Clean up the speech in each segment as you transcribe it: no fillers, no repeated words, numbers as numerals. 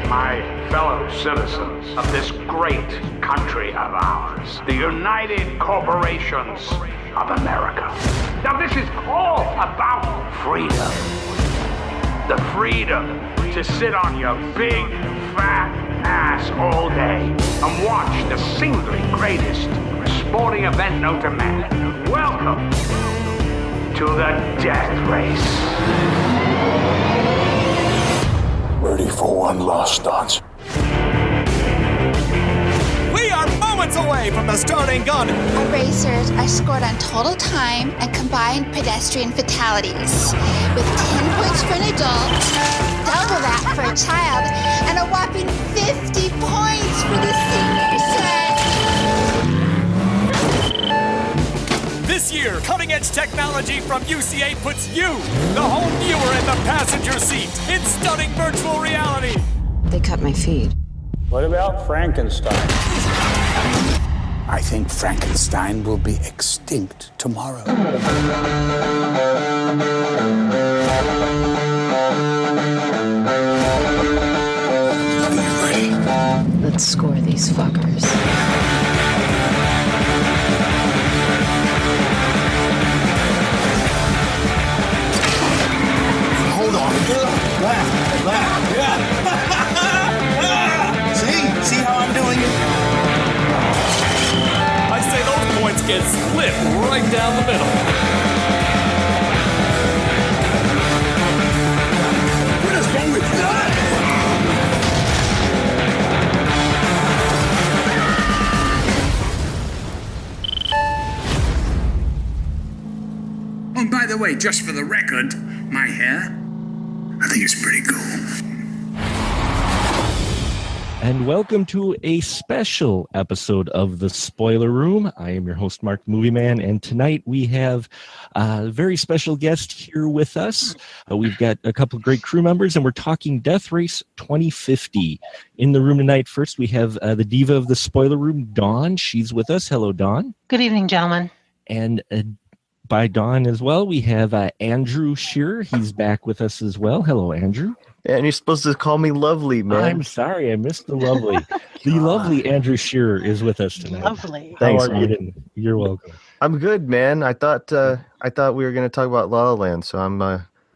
my fellow citizens of this great country of ours, the United Corporations of America. Now, this is all about freedom. The freedom to sit on your big, fat ass all day and watch the singly greatest sporting event known to man. Welcome to the Death Race. Ready for one last dance. We are moments away from the starting gun. Our racers are scored on total time and combined pedestrian fatalities, with 10 points for an adult, double that for a child, and a whopping 50 points for the senior set. This year, cutting-edge technology from UCA puts you, the home viewer, in the passenger seat in stunning virtual reality. They cut my feed. What about Frankenstein? I think Frankenstein will be extinct tomorrow. Are you ready? Let's score these fuckers. Hold on. Laugh. Yeah. See how I'm doing it? I say those points get split right down the middle. What is wrong with that? Oh, and by the way, just for the record, my hair, I think it's pretty cool. And welcome to a special episode of The Spoiler Room. I am your host, Mark the Movie Man, and tonight we have a very special guest here with us. We've got a couple of great crew members, and we're talking Death Race 2050. In the room tonight, first we have the diva of The Spoiler Room, Dawn. She's with us. Hello, Dawn. Good evening, gentlemen. And by Dawn as well, we have Andrew Shearer. He's back with us as well. Hello, Andrew. And you're supposed to call me lovely, man. I'm sorry, I missed the lovely. The lovely Andrew Shearer is with us tonight. Lovely. Thanks, man. You're welcome. I'm good, man. I thought we were going to talk about La La Land, so I'm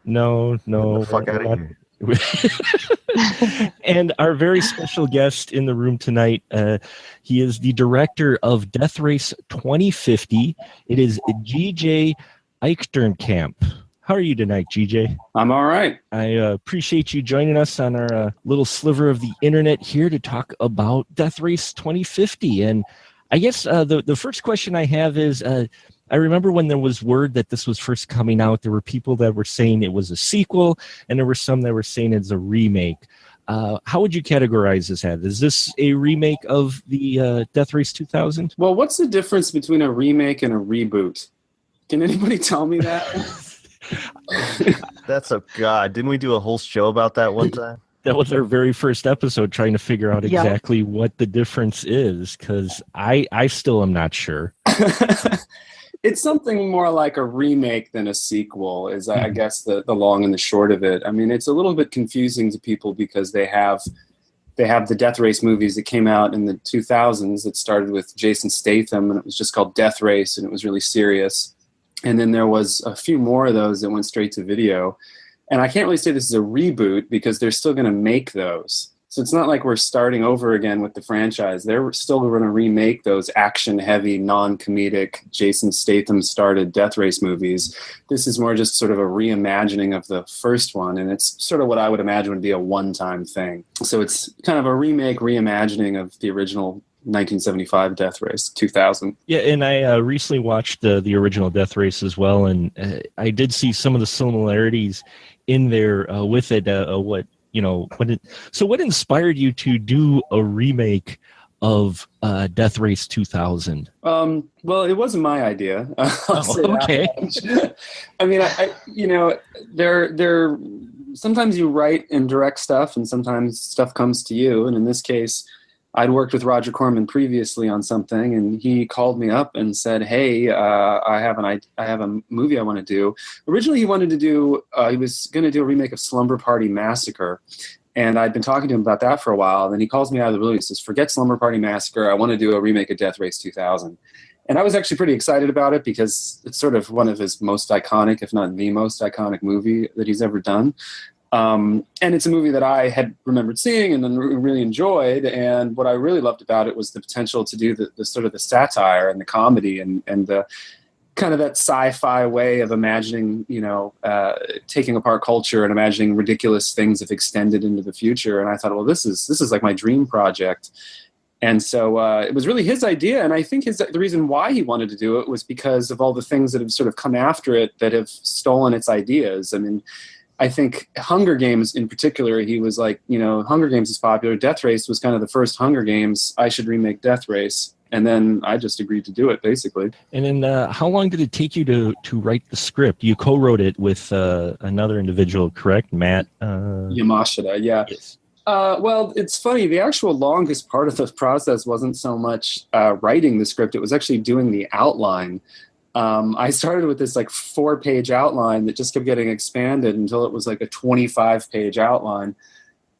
no, the fuck out of here. And our very special guest in the room tonight, he is the director of Death Race 2050. It is G.J.Echternkamp. How are you tonight, GJ? I'm all right. I appreciate you joining us on our little sliver of the internet here to talk about Death Race 2050. And I guess the first question I have is, I remember when there was word that this was first coming out, there were people that were saying it was a sequel, and there were some that were saying it's a remake. How would you categorize this as? Is this a remake of the Death Race 2000? Well, what's the difference between a remake and a reboot? Can anybody tell me that? That's a god. Didn't we do a whole show about that one time? That was our very first episode, trying to figure out exactly what the difference is, because I still am not sure. It's something more like a remake than a sequel, is I guess the long and the short of it. I mean, it's a little bit confusing to people because they have the Death Race movies that came out in the 2000s that started with Jason Statham, and it was just called Death Race, and it was really serious. And then there was a few more of those that went straight to video. And I can't really say this is a reboot because they're still going to make those. So it's not like we're starting over again with the franchise. They're still going to remake those action-heavy, non-comedic, Jason Statham-started Death Race movies. This is more just sort of a reimagining of the first one, and it's sort of what I would imagine would be a one-time thing. So it's kind of a remake, reimagining of the original 1975 Death Race, 2000. Yeah, and I recently watched the original Death Race as well, and I did see some of the similarities in there with it. What inspired you to do a remake of Death Race 2000? Well, it wasn't my idea. Okay. I mean, there. Sometimes you write and direct stuff, and sometimes stuff comes to you. And in this case, I'd worked with Roger Corman previously on something, and he called me up and said, "Hey, I have a movie I want to do." Originally, he was going to do a remake of Slumber Party Massacre, And I'd been talking to him about that for a while. And then he calls me out of the blue. He says, forget Slumber Party Massacre. I want to do a remake of Death Race 2000. And I was actually pretty excited about it because it's sort of one of his most iconic, if not the most iconic movie that he's ever done. And it's a movie that I had remembered seeing and then really enjoyed. And what I really loved about it was the potential to do the sort of the satire and the comedy and the kind of that sci-fi way of imagining, taking apart culture and imagining ridiculous things if extended into the future. And I thought, well, this is like my dream project. And so it was really his idea. And I think the reason why he wanted to do it was because of all the things that have sort of come after it that have stolen its ideas. I mean, I think Hunger Games in particular, he was like, Hunger Games is popular. Death Race was kind of the first Hunger Games. I should remake Death Race. And then I just agreed to do it, basically. And then how long did it take you to write the script? You co-wrote it with another individual, correct? Matt? Yamashita, yeah. Yes. Well, it's funny. The actual longest part of the process wasn't so much writing the script. It was actually doing the outline. I started with this 4-page outline that just kept getting expanded until it was like a 25-page outline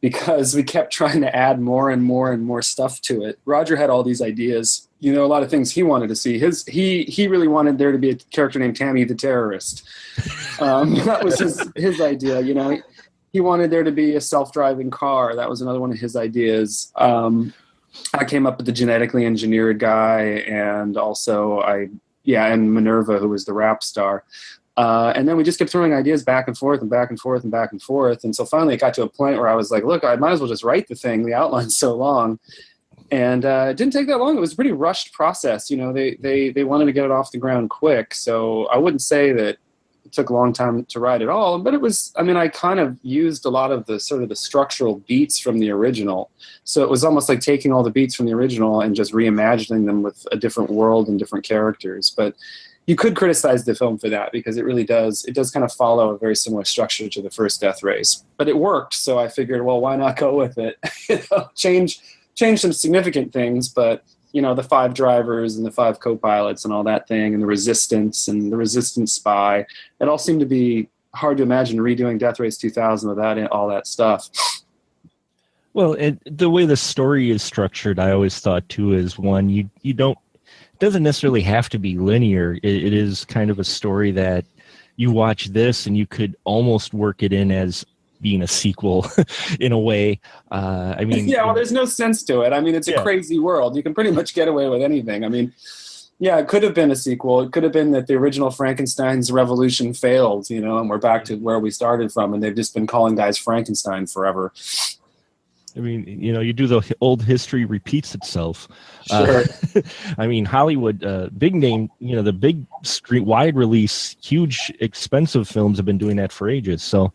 because we kept trying to add more and more and more stuff to it. Roger had all these ideas, a lot of things he wanted to see. He really wanted there to be a character named Tammy the Terrorist. That was his idea, He wanted there to be a self-driving car. That was another one of his ideas. I came up with the genetically engineered guy and also and Minerva, who was the rap star. And then we just kept throwing ideas back and forth and back and forth and back and forth. And so finally it got to a point where I was like, look, I might as well just write the thing. The outline's so long. And it didn't take that long. It was a pretty rushed process. They wanted to get it off the ground quick. So I wouldn't say that it took a long time to write it all, but it was, I kind of used a lot of the sort of the structural beats from the original. So it was almost like taking all the beats from the original and just reimagining them with a different world and different characters. But you could criticize the film for that because it does kind of follow a very similar structure to the first Death Race, but it worked. So I figured, well, why not go with it? Change some significant things, but the 5 drivers and the 5 co-pilots and all that thing and the resistance spy, it all seemed to be hard to imagine redoing Death Race 2000 without all that stuff. Well, the way the story is structured, I always thought too, is one, it doesn't necessarily have to be linear. It is kind of a story that you watch this and you could almost work it in as being a sequel in a way. There's no sense to it. It's a crazy world. You can pretty much get away with anything. It could have been a sequel. It could have been that the original Frankenstein's revolution failed, and we're back to where we started from, and they've just been calling guys Frankenstein forever. You do the old history repeats itself. Sure. Hollywood, big name, the big street wide release, huge expensive films have been doing that for ages. So,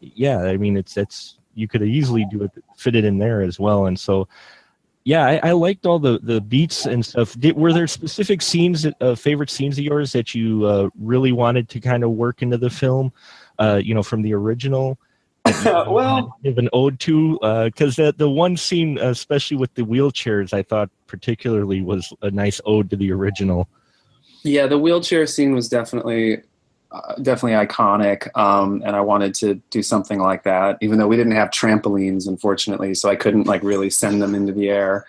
it's you could easily do it, fit it in there as well. And so, I liked all the beats and stuff. Were there specific scenes, favorite scenes of yours that you really wanted to kind of work into the film, from the original? Well, give an ode to, because the one scene, especially with the wheelchairs, I thought particularly was a nice ode to the original. Yeah, the wheelchair scene was definitely iconic, and I wanted to do something like that, even though we didn't have trampolines, unfortunately, so I couldn't really send them into the air.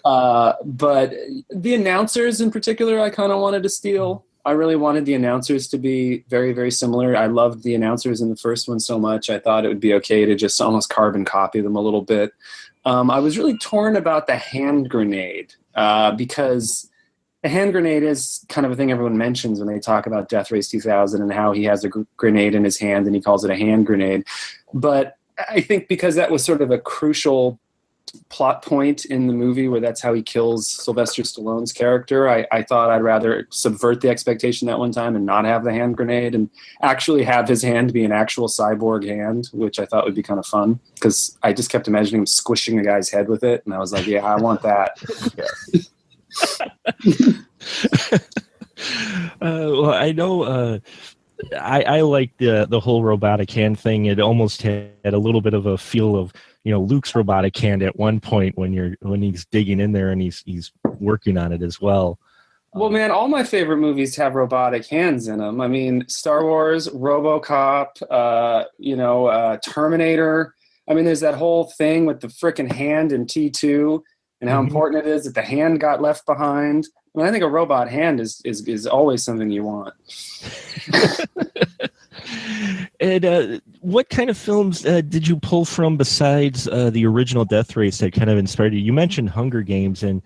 But the announcers in particular, I kind of wanted to steal. I really wanted the announcers to be very, very similar. I loved the announcers in the first one so much. I thought it would be okay to just almost carbon copy them a little bit. I was really torn about the hand grenade because the hand grenade is kind of a thing everyone mentions when they talk about Death Race 2000 and how he has a grenade in his hand and he calls it a hand grenade. But I think because that was sort of a crucial plot point in the movie where that's how he kills Sylvester Stallone's character, I thought I'd rather subvert the expectation that one time and not have the hand grenade and actually have his hand be an actual cyborg hand, which I thought would be kind of fun because I just kept imagining him squishing a guy's head with it, and I was like, yeah, I want that. Well, I know I liked the whole robotic hand thing. It almost had a little bit of a feel of Luke's robotic hand at one point when he's digging in there and he's working on it as well. Well, man, all my favorite movies have robotic hands in them. I mean, Star Wars, RoboCop, Terminator. I mean, there's that whole thing with the frickin' hand in T2 and how important it is that the hand got left behind. I mean, I think a robot hand is always something you want. And what kind of films did you pull from besides the original Death Race that kind of inspired you? You mentioned Hunger Games, and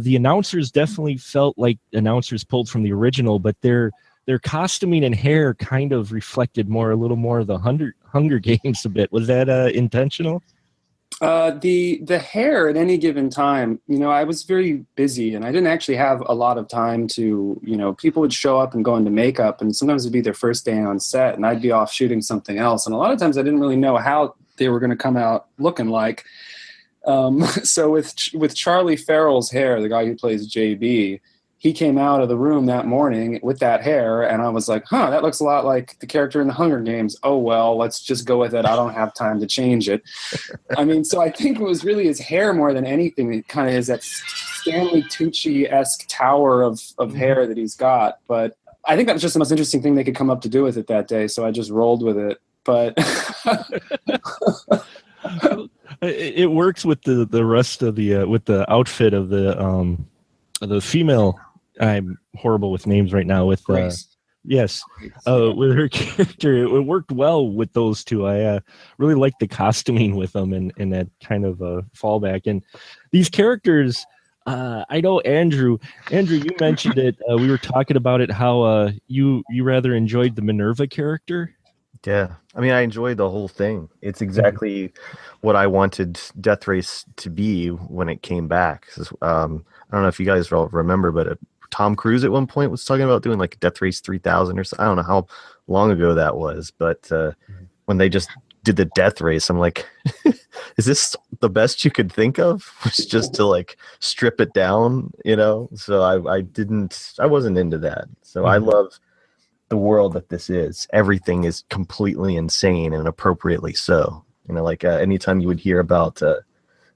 the announcers definitely felt like announcers pulled from the original, but their costuming and hair kind of reflected a little more of the Hunger Games a bit. Was that intentional? The hair at any given time, I was very busy and I didn't actually have a lot of time to, people would show up and go into makeup, and sometimes it'd be their first day on set and I'd be off shooting something else. And a lot of times I didn't really know how they were going to come out looking like. So with Charlie Farrell's hair, the guy who plays JB, he came out of the room that morning with that hair, and I was like, that looks a lot like the character in the Hunger Games. Oh, well, let's just go with it. I don't have time to change it. I mean, so I think it was really his hair more than anything. It kind of is that Stanley Tucci-esque tower of hair that he's got. But I think that was just the most interesting thing they could come up to do with it that day, so I just rolled with it. But it works with the rest of the with the outfit of the female. I'm horrible with names right now. With yes, with her character, it worked well with those two. I really liked the costuming with them and that kind of fallback. And these characters, I know Andrew, you mentioned it. We were talking about it. How you rather enjoyed the Minerva character. Yeah, I mean, I enjoyed the whole thing. It's exactly what I wanted Death Race to be when it came back. I don't know if you guys all remember, but Tom Cruise at one point was talking about doing like Death Race 3000 or something. I don't know how long ago that was, but when they just did the Death Race, I'm like, is this the best you could think of? Was just to like strip it down, So I wasn't into that. So I love the world that this is. Everything is completely insane and appropriately so. Like anytime you would hear about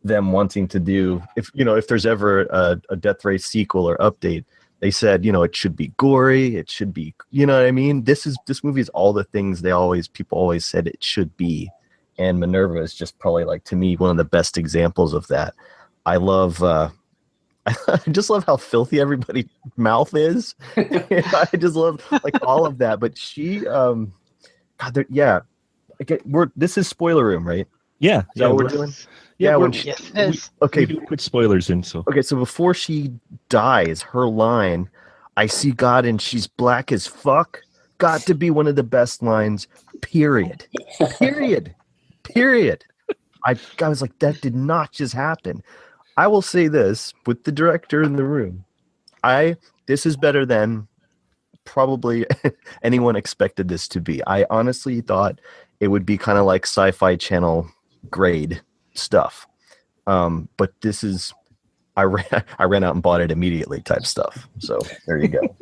them wanting to do, if there's ever a Death Race sequel or update, they said, it should be gory, it should be, you know what I mean? This movie is all the things people always said it should be. And Minerva is just probably, like, to me, one of the best examples of that. I love I just love how filthy everybody's mouth is. I just love like all of that. But she, this is spoiler room, right? Yeah, is that what we're doing? Yeah, okay. We put spoilers in. So so before she dies, her line, "I see God and she's black as fuck," got to be one of the best lines. Period. I was like, that did not just happen. I will say this with the director in the room. This is better than probably anyone expected this to be. I honestly thought it would be kind of like Sci-Fi Channel grade stuff. But this is, I ran out and bought it immediately type stuff. So there you go.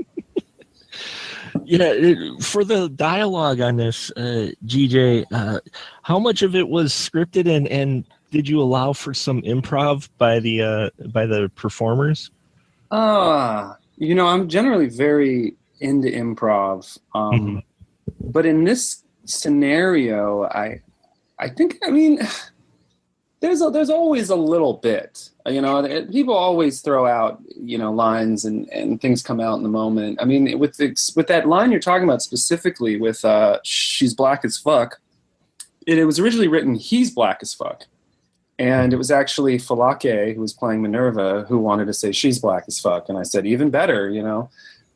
Yeah, for the dialogue on this, GJ, how much of it was scripted and did you allow for some improv by the performers? I'm generally very into improv. But in this scenario, I think, there's always a little bit, people always throw out, lines and things come out in the moment. I mean, with that line you're talking about specifically with she's black as fuck, it was originally written he's black as fuck. And it was actually Falake, who was playing Minerva, who wanted to say she's black as fuck. And I said, even better,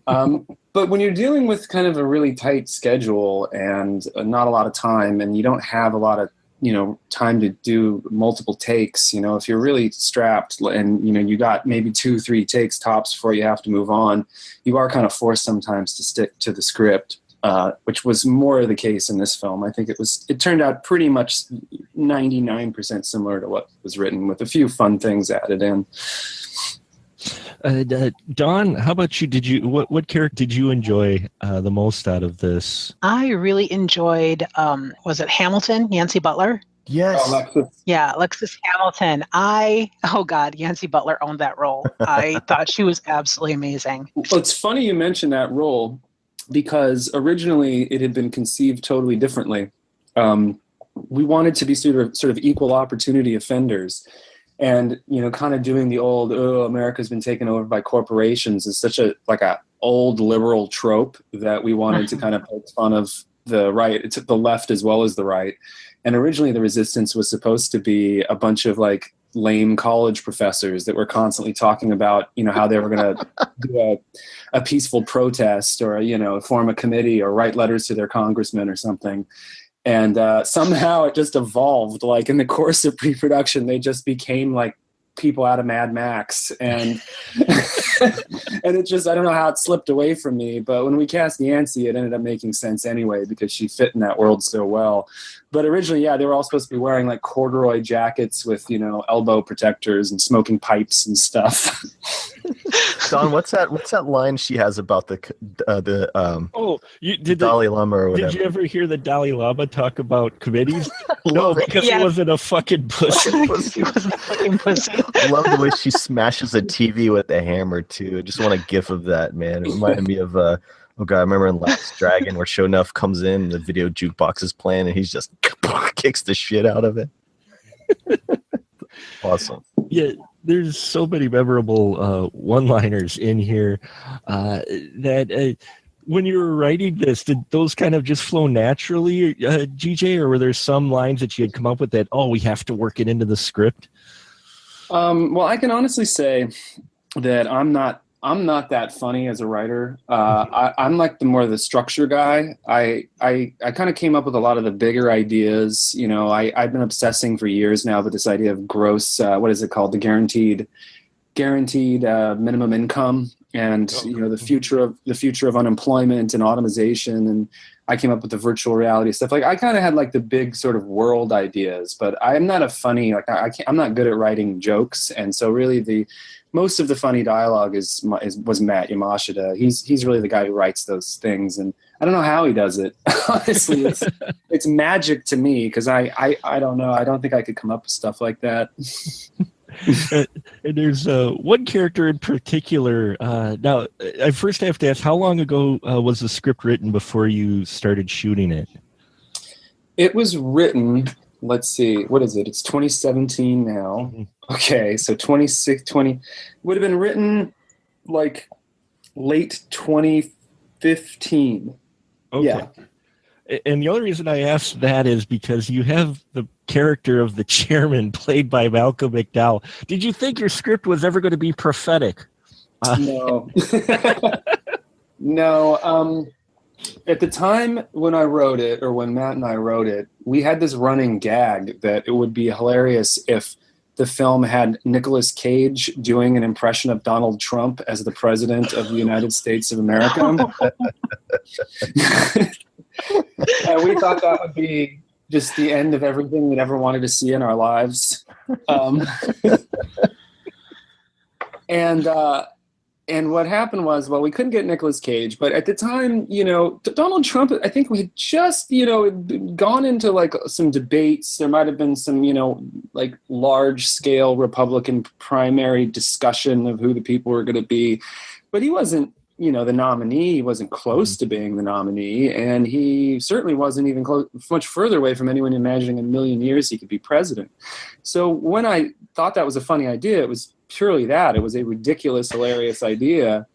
But when you're dealing with kind of a really tight schedule and not a lot of time, and you don't have a lot of, time to do multiple takes, if you're really strapped and, you got maybe 2-3 takes tops before you have to move on, you are kind of forced sometimes to stick to the script. Which was more the case in this film. I think it turned out pretty much 99% similar to what was written, with a few fun things added in. Dawn, how about you? What character did you enjoy the most out of this? I really enjoyed, was it Hamilton, Nancy Butler? Yes. Alexis. Yeah, Alexis Hamilton. Oh God, Yancey Butler owned that role. I thought she was absolutely amazing. Well, it's funny you mentioned that role because originally it had been conceived totally differently. We wanted to be sort of equal opportunity offenders. And, kind of doing the old, America's been taken over by corporations is such a old liberal trope that we wanted to kind of poke fun of the right. It took the left as well as the right. And originally the resistance was supposed to be a bunch of lame college professors that were constantly talking about, how they were going to do a peaceful protest or, form a committee or write letters to their congressmen or something. And somehow it just evolved. In the course of pre-production, they just became people out of Mad Max. And and it just, I don't know how it slipped away from me. But when we cast Yancey, it ended up making sense anyway because she fit in that world so well. But originally, yeah, they were all supposed to be wearing corduroy jackets with, elbow protectors and smoking pipes and stuff. Don, what's that line she has about the Dalai Lama or whatever? Did you ever hear the Dalai Lama talk about committees? No, because he wasn't a fucking pussy. He was a fucking pussy. I love the way she smashes a TV with a hammer too. I just want a gif of that, man. It reminded me of oh god, I remember in Last Dragon where Sho'nuff comes in, the video jukebox is playing, and he's just kicks the shit out of it. Awesome. Yeah, there's so many memorable one-liners in here that when you were writing this, did those kind of just flow naturally, GJ, or were there some lines that you had come up with that, we have to work it into the script? Well, I can honestly say that I'm not that funny as a writer. I'm the more the structure guy. I kind of came up with a lot of the bigger ideas. I've been obsessing for years now with this idea of gross, what is it called? The guaranteed minimum income, and the future of unemployment and automation. And I came up with the virtual reality stuff. I kind of had the big sort of world ideas, but I'm not a funny, I'm not good at writing jokes. And so really most of the funny dialogue was Matt Yamashita. He's really the guy who writes those things, and I don't know how he does it. Honestly, it's magic to me because I don't know. I don't think I could come up with stuff like that. And there's one character in particular. Now, I first have to ask, how long ago was the script written before you started shooting it? It was written. Let's see, what is it? It's 2017 now. Okay, so 20 would have been written late 2015. Okay. Yeah. And the only reason I asked that is because you have the character of the chairman played by Malcolm McDowell. Did you think your script was ever going to be prophetic? No. No. At the time when I wrote it, or when Matt and I wrote it, we had this running gag that it would be hilarious if the film had Nicolas Cage doing an impression of Donald Trump as the president of the United States of America. And we thought that would be just the end of everything we'd ever wanted to see in our lives. And what happened was, we couldn't get Nicolas Cage, but at the time, Donald Trump, I think we had just, gone into some debates. There might have been some, large scale Republican primary discussion of who the people were going to be, but he wasn't, the nominee. He wasn't close to being the nominee, and he certainly wasn't even much further away from anyone imagining in a million years he could be president. So when I thought that was a funny idea, it was purely that. It was a ridiculous, hilarious idea.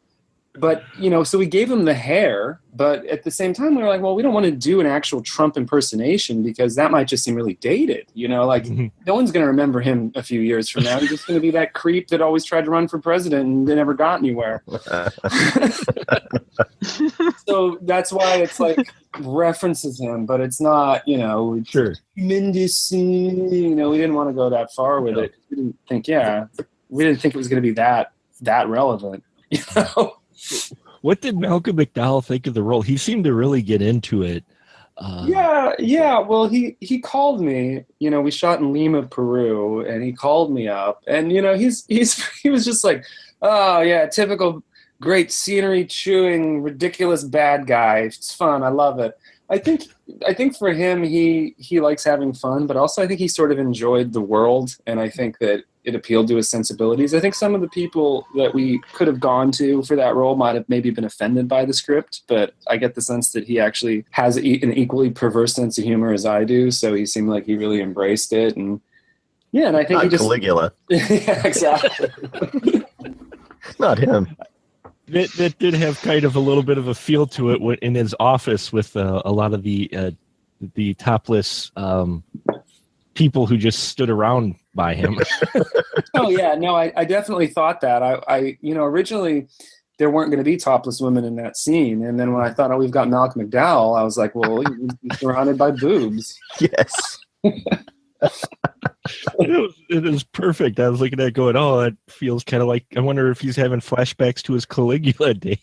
But, so we gave him the hair, but at the same time, we were like, well, we don't want to do an actual Trump impersonation because that might just seem really dated. No one's going to remember him a few years from now. He's just going to be that creep that always tried to run for president and they never got anywhere. So that's why it's references him, but it's not, Sure. tremendous, we didn't want to go that far with it. We didn't think it was going to be that relevant, What did Malcolm McDowell think of the role? He seemed to really get into it. Yeah. Well, he called me. We shot in Lima, Peru, and he called me up, and he was just like, oh yeah, typical great scenery chewing, ridiculous bad guy. It's fun. I love it. I think for him, he likes having fun, but also I think he sort of enjoyed the world, and I think that it appealed to his sensibilities. I think some of the people that we could have gone to for that role might have maybe been offended by the script, but I get the sense that he actually has an equally perverse sense of humor as I do, so he seemed like he really embraced it. And yeah, and I think he just Caligula. Yeah, exactly. Not him. That did have kind of a little bit of a feel to it in his office with a lot of the topless people who just stood around by him. Oh yeah, no, I definitely thought that. I originally there weren't going to be topless women in that scene, and then when I thought, oh, we've got Malcolm McDowell, I was like, well, he's surrounded by boobs. Yes. It is perfect. I was looking at it going, oh, it feels kind of like, I wonder if he's having flashbacks to his Caligula days.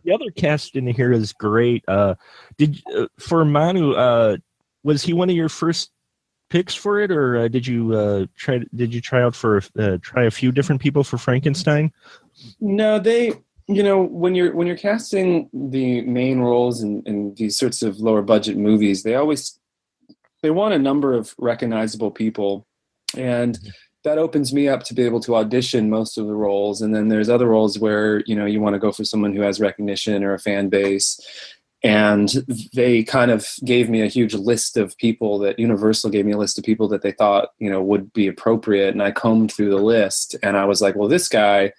The other cast in here is great. For Manu, was he one of your first picks for it, or did you try out for try a few different people for Frankenstein? No, when you're casting the main roles in these sorts of lower budget movies, they want a number of recognizable people, and that opens me up to be able to audition most of the roles. And then there's other roles where, you want to go for someone who has recognition or a fan base. And they kind of gave me a huge list of people that Universal gave me a list of people that they thought, would be appropriate. And I combed through the list and I was like, well, this guy,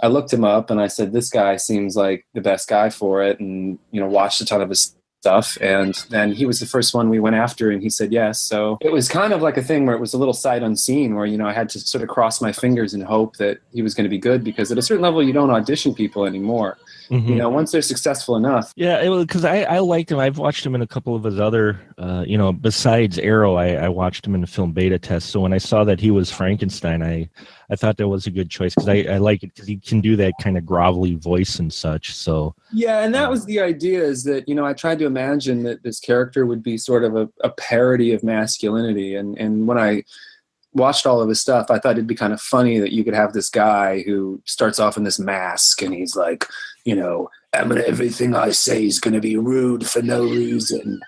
I looked him up and I said, this guy seems like the best guy for it. And, watched a ton of his stuff, and then he was the first one we went after, and he said yes. So it was kind of like a thing where it was a little sight unseen, where I had to sort of cross my fingers and hope that he was going to be good, because at a certain level you don't audition people anymore. Mm-hmm. Once they're successful enough. Yeah, because I liked him. I've watched him in a couple of his other, besides Arrow, I watched him in the film Beta Test. So when I saw that he was Frankenstein, I thought that was a good choice, because I like it because he can do that kind of grovelly voice and such. So yeah, and that was the idea, is that I tried to imagine that this character would be sort of a parody of masculinity, and when I watched all of his stuff, I thought it'd be kind of funny that you could have this guy who starts off in this mask and he's like, everything I say is going to be rude for no reason.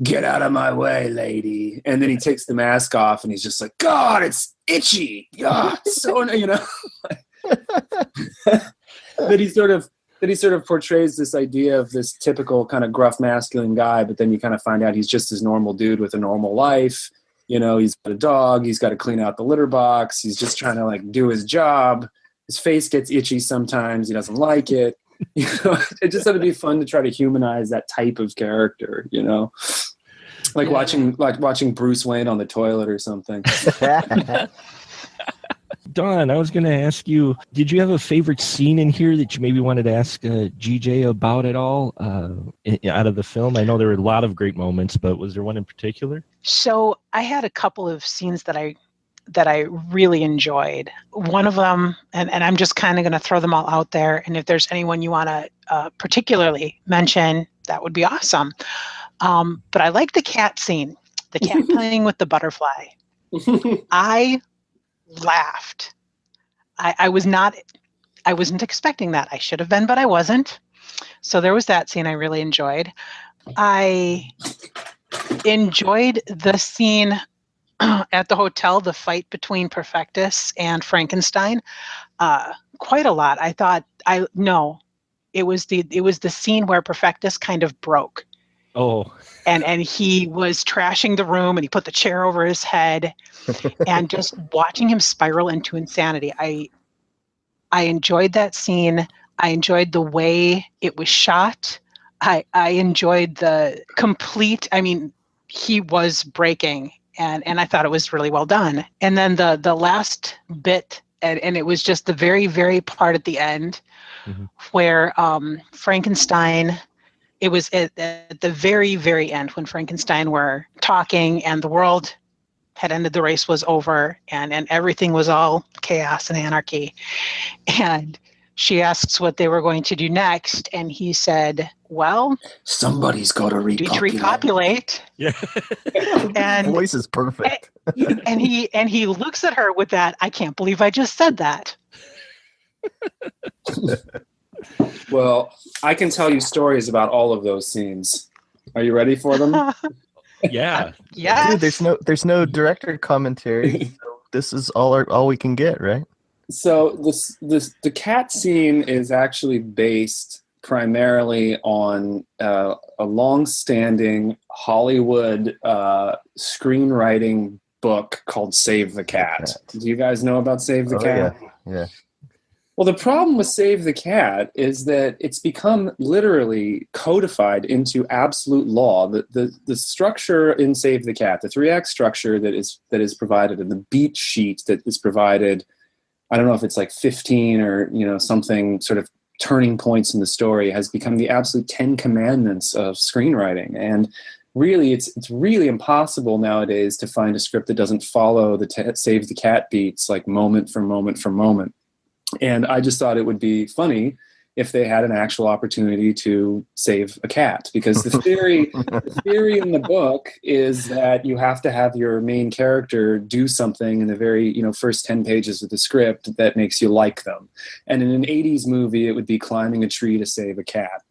Get out of my way, lady. And then he takes the mask off and he's just like, God, it's itchy. God, it's so, that he sort of portrays this idea of this typical kind of gruff masculine guy, but then you kind of find out he's just this normal dude with a normal life. He's got a dog, he's got to clean out the litter box, he's just trying to do his job. His face gets itchy sometimes, he doesn't like it. It just had to be fun to try to humanize that type of character, watching Bruce Wayne on the toilet or something. Don, I was going to ask you, did you have a favorite scene in here that you maybe wanted to ask GJ about at all out of the film? I know there were a lot of great moments, but was there one in particular? So I had a couple of scenes that I really enjoyed. One of them, and I'm just kind of going to throw them all out there, and if there's anyone you want to particularly mention, that would be awesome. But I like the cat scene, the cat playing with the butterfly. I laughed. I wasn't expecting that. I should have been, but I wasn't. So there was that scene I really enjoyed. I enjoyed the scene at the hotel, the fight between Perfectus and Frankenstein, quite a lot. I thought it was the scene where Perfectus kind of broke. Oh. And he was trashing the room, and he put the chair over his head, and just watching him spiral into insanity. I enjoyed that scene. I enjoyed the way it was shot. I enjoyed the complete, he was breaking, and I thought it was really well done. And then the last bit, and it was just the very, very part at the end, where Frankenstein, it was at the very, very end when Frankenstein were talking and the world had ended, the race was over, and everything was all chaos and anarchy. And she asks what they were going to do next, and he said, well, somebody's got to repopulate. Yeah. And voice is perfect. And he looks at her with that, I can't believe I just said that. Well, I can tell you stories about all of those scenes. Are you ready for them? Yeah. Yes. Dude, there's no director commentary. So this is all we can get, right? So the cat scene is actually based primarily on a long-standing Hollywood screenwriting book called Save the Cat. Do you guys know about Save the Cat? Yeah. Well, the problem with Save the Cat is that it's become literally codified into absolute law. The structure in Save the Cat, the 3-act structure that is provided, and the beat sheet that is provided, I don't know if it's like 15 or something sort of turning points in the story, has become the absolute 10 commandments of screenwriting. And really, it's really impossible nowadays to find a script that doesn't follow the Save the Cat beats, like moment for moment for moment. And I just thought it would be funny if they had an actual opportunity to save a cat, because the theory in the book is that you have to have your main character do something in the very first 10 pages of the script that makes you like them. And in an 80s movie, it would be climbing a tree to save a cat.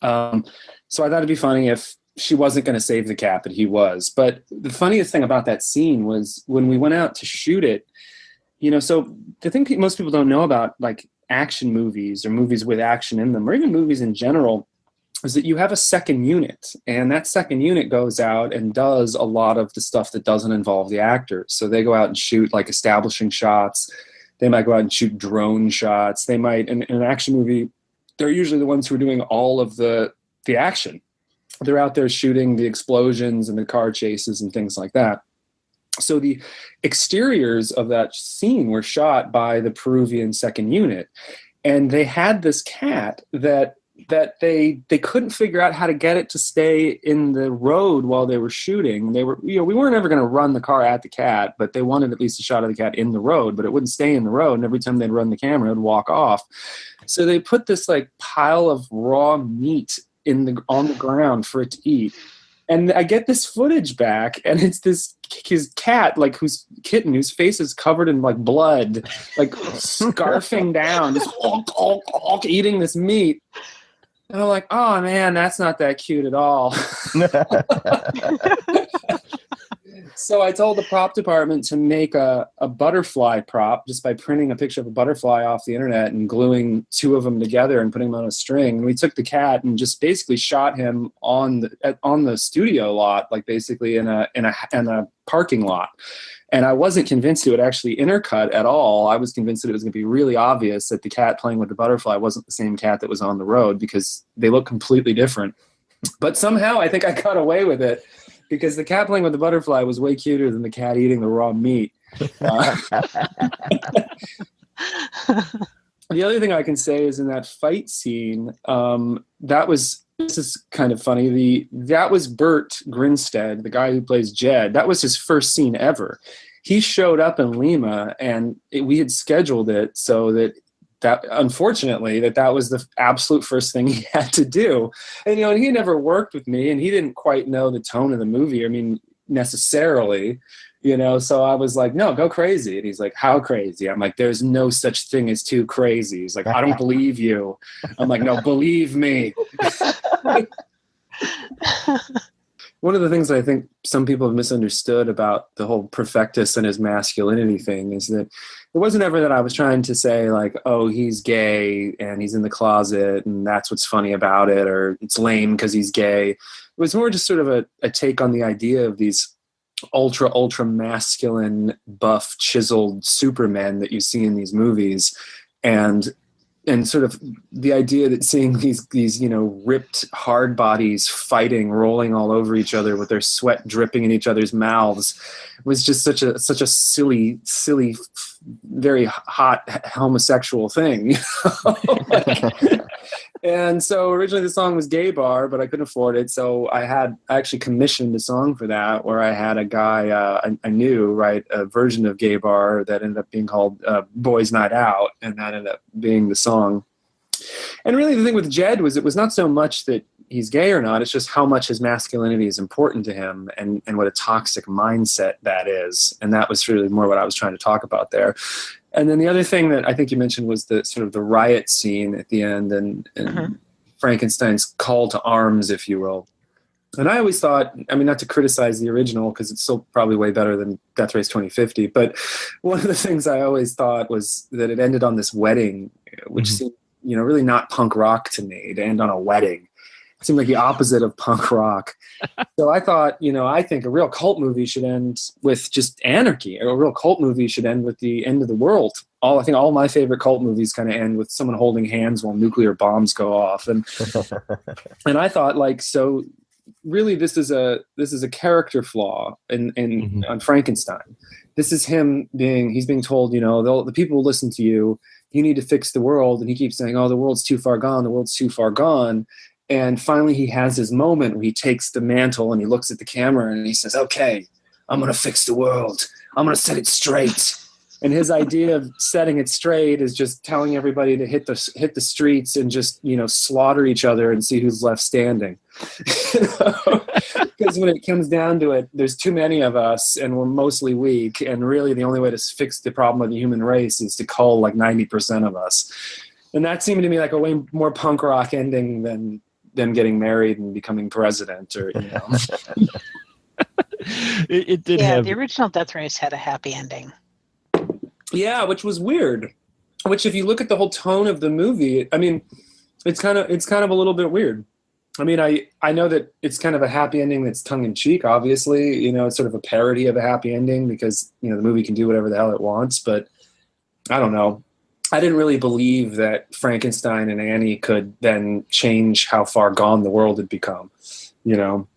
So I thought it'd be funny if she wasn't going to save the cat, but he was. But the funniest thing about that scene was when we went out to shoot it. So the thing most people don't know about like action movies or movies with action in them, or even movies in general, is that you have a second unit, and that second unit goes out and does a lot of the stuff that doesn't involve the actors. So they go out and shoot like establishing shots. They might go out and shoot drone shots. They might, in an action movie, they're usually the ones who are doing all of the action. They're out there shooting the explosions and the car chases and things like that. So the exteriors of that scene were shot by the Peruvian second unit, and they had this cat that they couldn't figure out how to get it to stay in the road while they were shooting. They were, we weren't ever going to run the car at the cat, but they wanted at least a shot of the cat in the road, but it wouldn't stay in the road. And every time they'd run the camera, it would walk off. So they put this like pile of raw meat on the ground for it to eat. And I get this footage back, and it's his cat, like whose face is covered in like blood, like scarfing down, just eating this meat. And I'm like, oh man, that's not that cute at all. So I told the prop department to make a butterfly prop just by printing a picture of a butterfly off the internet and gluing 2 of them together and putting them on a string. And we took the cat and just basically shot him on the studio lot, like basically in a parking lot. And I wasn't convinced it would actually intercut at all. I was convinced that it was going to be really obvious that the cat playing with the butterfly wasn't the same cat that was on the road, because they look completely different. But somehow I think I got away with it, because the cat playing with the butterfly was way cuter than the cat eating the raw meat. The other thing I can say is in that fight scene, this is kind of funny. That was Bert Grinstead, the guy who plays Jed. That was his first scene ever. He showed up in Lima, and we had scheduled it so that unfortunately that was the absolute first thing he had to do. And and he never worked with me, and he didn't quite know the tone of the movie, necessarily, so I was like, no, go crazy. And he's like, how crazy? I'm like, there's no such thing as too crazy. He's like, I don't believe you. I'm like, no, believe me. One of the things I think some people have misunderstood about the whole Perfectus and his masculinity thing is that it wasn't ever that I was trying to say like, oh, he's gay and he's in the closet and that's what's funny about it, or it's lame because he's gay. It was more just sort of a take on the idea of these ultra masculine, buff, chiseled supermen that you see in these movies, and sort of the idea that seeing these ripped hard bodies fighting, rolling all over each other with their sweat dripping in each other's mouths was just such a silly, very hot homosexual thing. And so originally the song was Gay Bar, but I couldn't afford it. So I actually commissioned a song for that, where I had a guy I knew write a version of Gay Bar that ended up being called Boys Night Out, and that ended up being the song. And really the thing with Jed was, it was not so much that he's gay or not, it's just how much his masculinity is important to him, and what a toxic mindset that is. And that was really more what I was trying to talk about there. And then the other thing that I think you mentioned was the sort of the riot scene at the end and Frankenstein's call to arms, if you will. And I always thought, I mean, not to criticize the original because it's still probably way better than Death Race 2050, but one of the things I always thought was that it ended on this wedding, which seemed, you know, really not punk rock to me to end on a wedding. It seemed like the opposite of punk rock. So I thought, you know, I think a real cult movie should end with just anarchy. A real cult movie should end with the end of the world. I think all my favorite cult movies kind of end with someone holding hands while nuclear bombs go off. And and I thought, like, so really this is a character flaw in on Frankenstein. This is him he's being told, you know, the people will listen to you. You need to fix the world. And he keeps saying, oh, the world's too far gone. The world's too far gone. And finally he has his moment where he takes the mantle and he looks at the camera and he says, okay, I'm going to fix the world. I'm going to set it straight. And his idea of setting it straight is just telling everybody to hit the streets and just, you know, slaughter each other and see who's left standing. Because when it comes down to it, there's too many of us and we're mostly weak. And really the only way to fix the problem of the human race is to cull like 90% of us. And that seemed to me like a way more punk rock ending than them getting married and becoming president, or, you know. it did Yeah, have... the original Death Race had a happy ending. Yeah, which was weird. Which, if you look at the whole tone of the movie, I mean, it's kind of a little bit weird. I mean, I know that it's kind of a happy ending that's tongue in cheek. Obviously, you know, it's sort of a parody of a happy ending because, you know, the movie can do whatever the hell it wants. But I don't know. I didn't really believe that Frankenstein and Annie could then change how far gone the world had become. You know,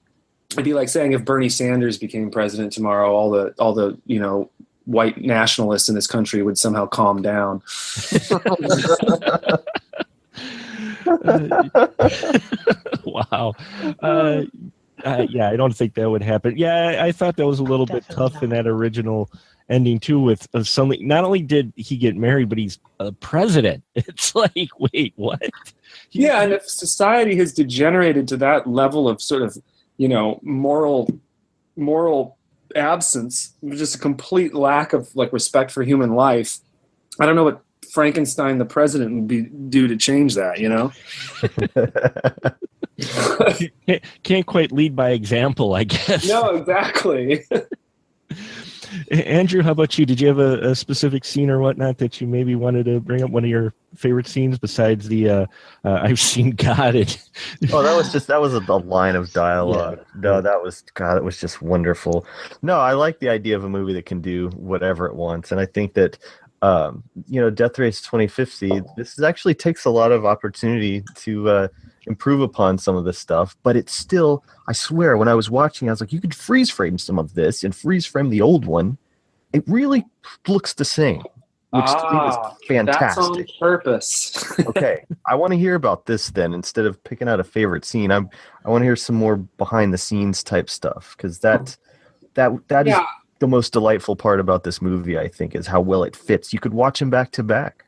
it'd be like saying if Bernie Sanders became president tomorrow, all the you know, white nationalists in this country would somehow calm down. Wow. Yeah, I don't think that would happen. Yeah, I thought that was a little bit tough in that original ending too, with something. Not only did he get married, but he's a president. It's like, wait, what? Yeah, and if society has degenerated to that level of sort of, you know, moral absence, just a complete lack of like respect for human life, I don't know what Frankenstein the president would do to change that, you know. Can't quite lead by example, I guess. No, exactly. Andrew, how about you? Did you have a specific scene or whatnot that you maybe wanted to bring up? One of your favorite scenes besides the I've seen God. Oh, that was a line of dialogue. Yeah. No, that was just wonderful. No, I like the idea of a movie that can do whatever it wants, and I think that you know, Death Race 2050, this actually takes a lot of opportunity to improve upon some of this stuff, but it's still, I swear, when I was watching, I was like, you could freeze frame some of this and freeze frame the old one. It really looks the same, which to me was fantastic. That's on purpose. Okay, I want to hear about this then. Instead of picking out a favorite scene, I want to hear some more behind the scenes type stuff, because that is the most delightful part about this movie, I think, is how well it fits. You could watch them back to back.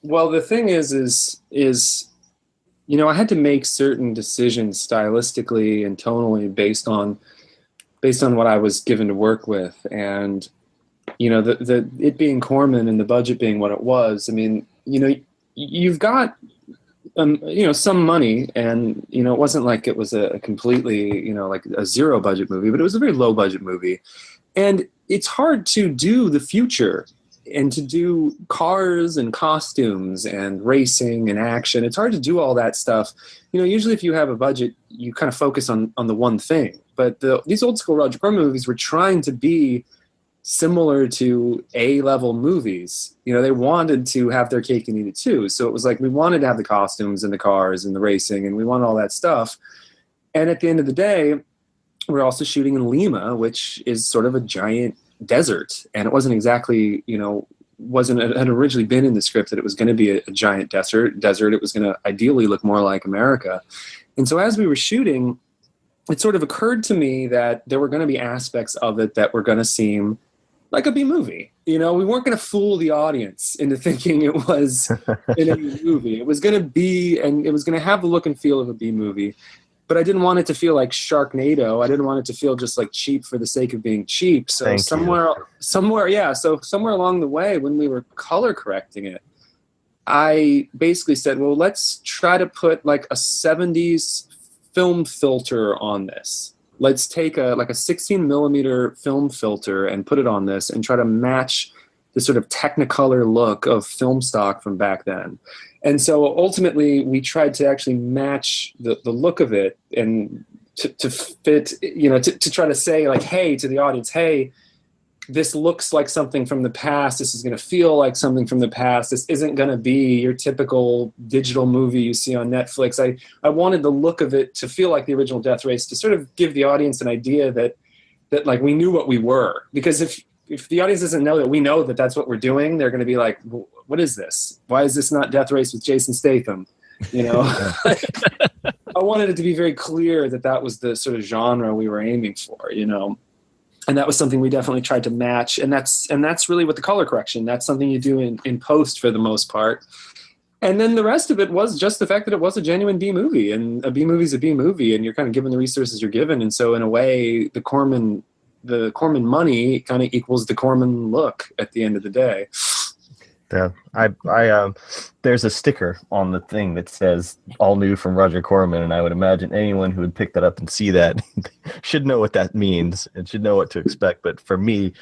Well, the thing is, you know, I had to make certain decisions stylistically and tonally based on what I was given to work with, and you know, it being Corman and the budget being what it was. I mean, you know, you've got you know, some money, and you know, it wasn't like it was a completely, you know, like a zero budget movie, but it was a very low budget movie, and it's hard to do the future and to do cars and costumes and racing and action. It's hard to do all that stuff. You know, usually if you have a budget, you kind of focus on the one thing. But these old school Roger Corman movies were trying to be similar to A-level movies. You know, they wanted to have their cake and eat it too. So it was like we wanted to have the costumes and the cars and the racing, and we wanted all that stuff. And at the end of the day, we're also shooting in Lima, which is sort of a giant desert, and it wasn't exactly, you know, it had originally been in the script that it was going to be a giant desert. It was going to ideally look more like America. And so as we were shooting, it sort of occurred to me that there were going to be aspects of it that were going to seem like a B movie. You know, we weren't going to fool the audience into thinking it was in a movie. It was going to be, and it was going to have the look and feel of a B movie. but I didn't want it to feel like Sharknado. I didn't want it to feel just like cheap for the sake of being cheap. So somewhere along the way, when we were color correcting it, I basically said, well, let's try to put like a 70s film filter on this. Let's take a 16 millimeter film filter and put it on this and try to match the sort of Technicolor look of film stock from back then. And so ultimately we tried to actually match the look of it and to fit, to try to say like, hey, to the audience, hey, this looks like something from the past. This is going to feel like something from the past. This isn't going to be your typical digital movie you see on Netflix. I wanted the look of it to feel like the original Death Race, to sort of give the audience an idea that like we knew what we were. Because if the audience doesn't know that we know that that's what we're doing, they're going to be like, what is this? Why is this not Death Race with Jason Statham? I wanted it to be very clear that that was the sort of genre we were aiming for, And that was something we definitely tried to match. And that's really what the color correction, that's something you do in post for the most part. And then the rest of it was just the fact that it was a genuine B movie, and a B movie is a B movie, and you're kind of given the resources you're given. And so in a way, the Corman money kind of equals the Corman look at the end of the day. Yeah, there's a sticker on the thing that says "All New from Roger Corman," and I would imagine anyone who would pick that up and see that should know what that means and should know what to expect. But for me,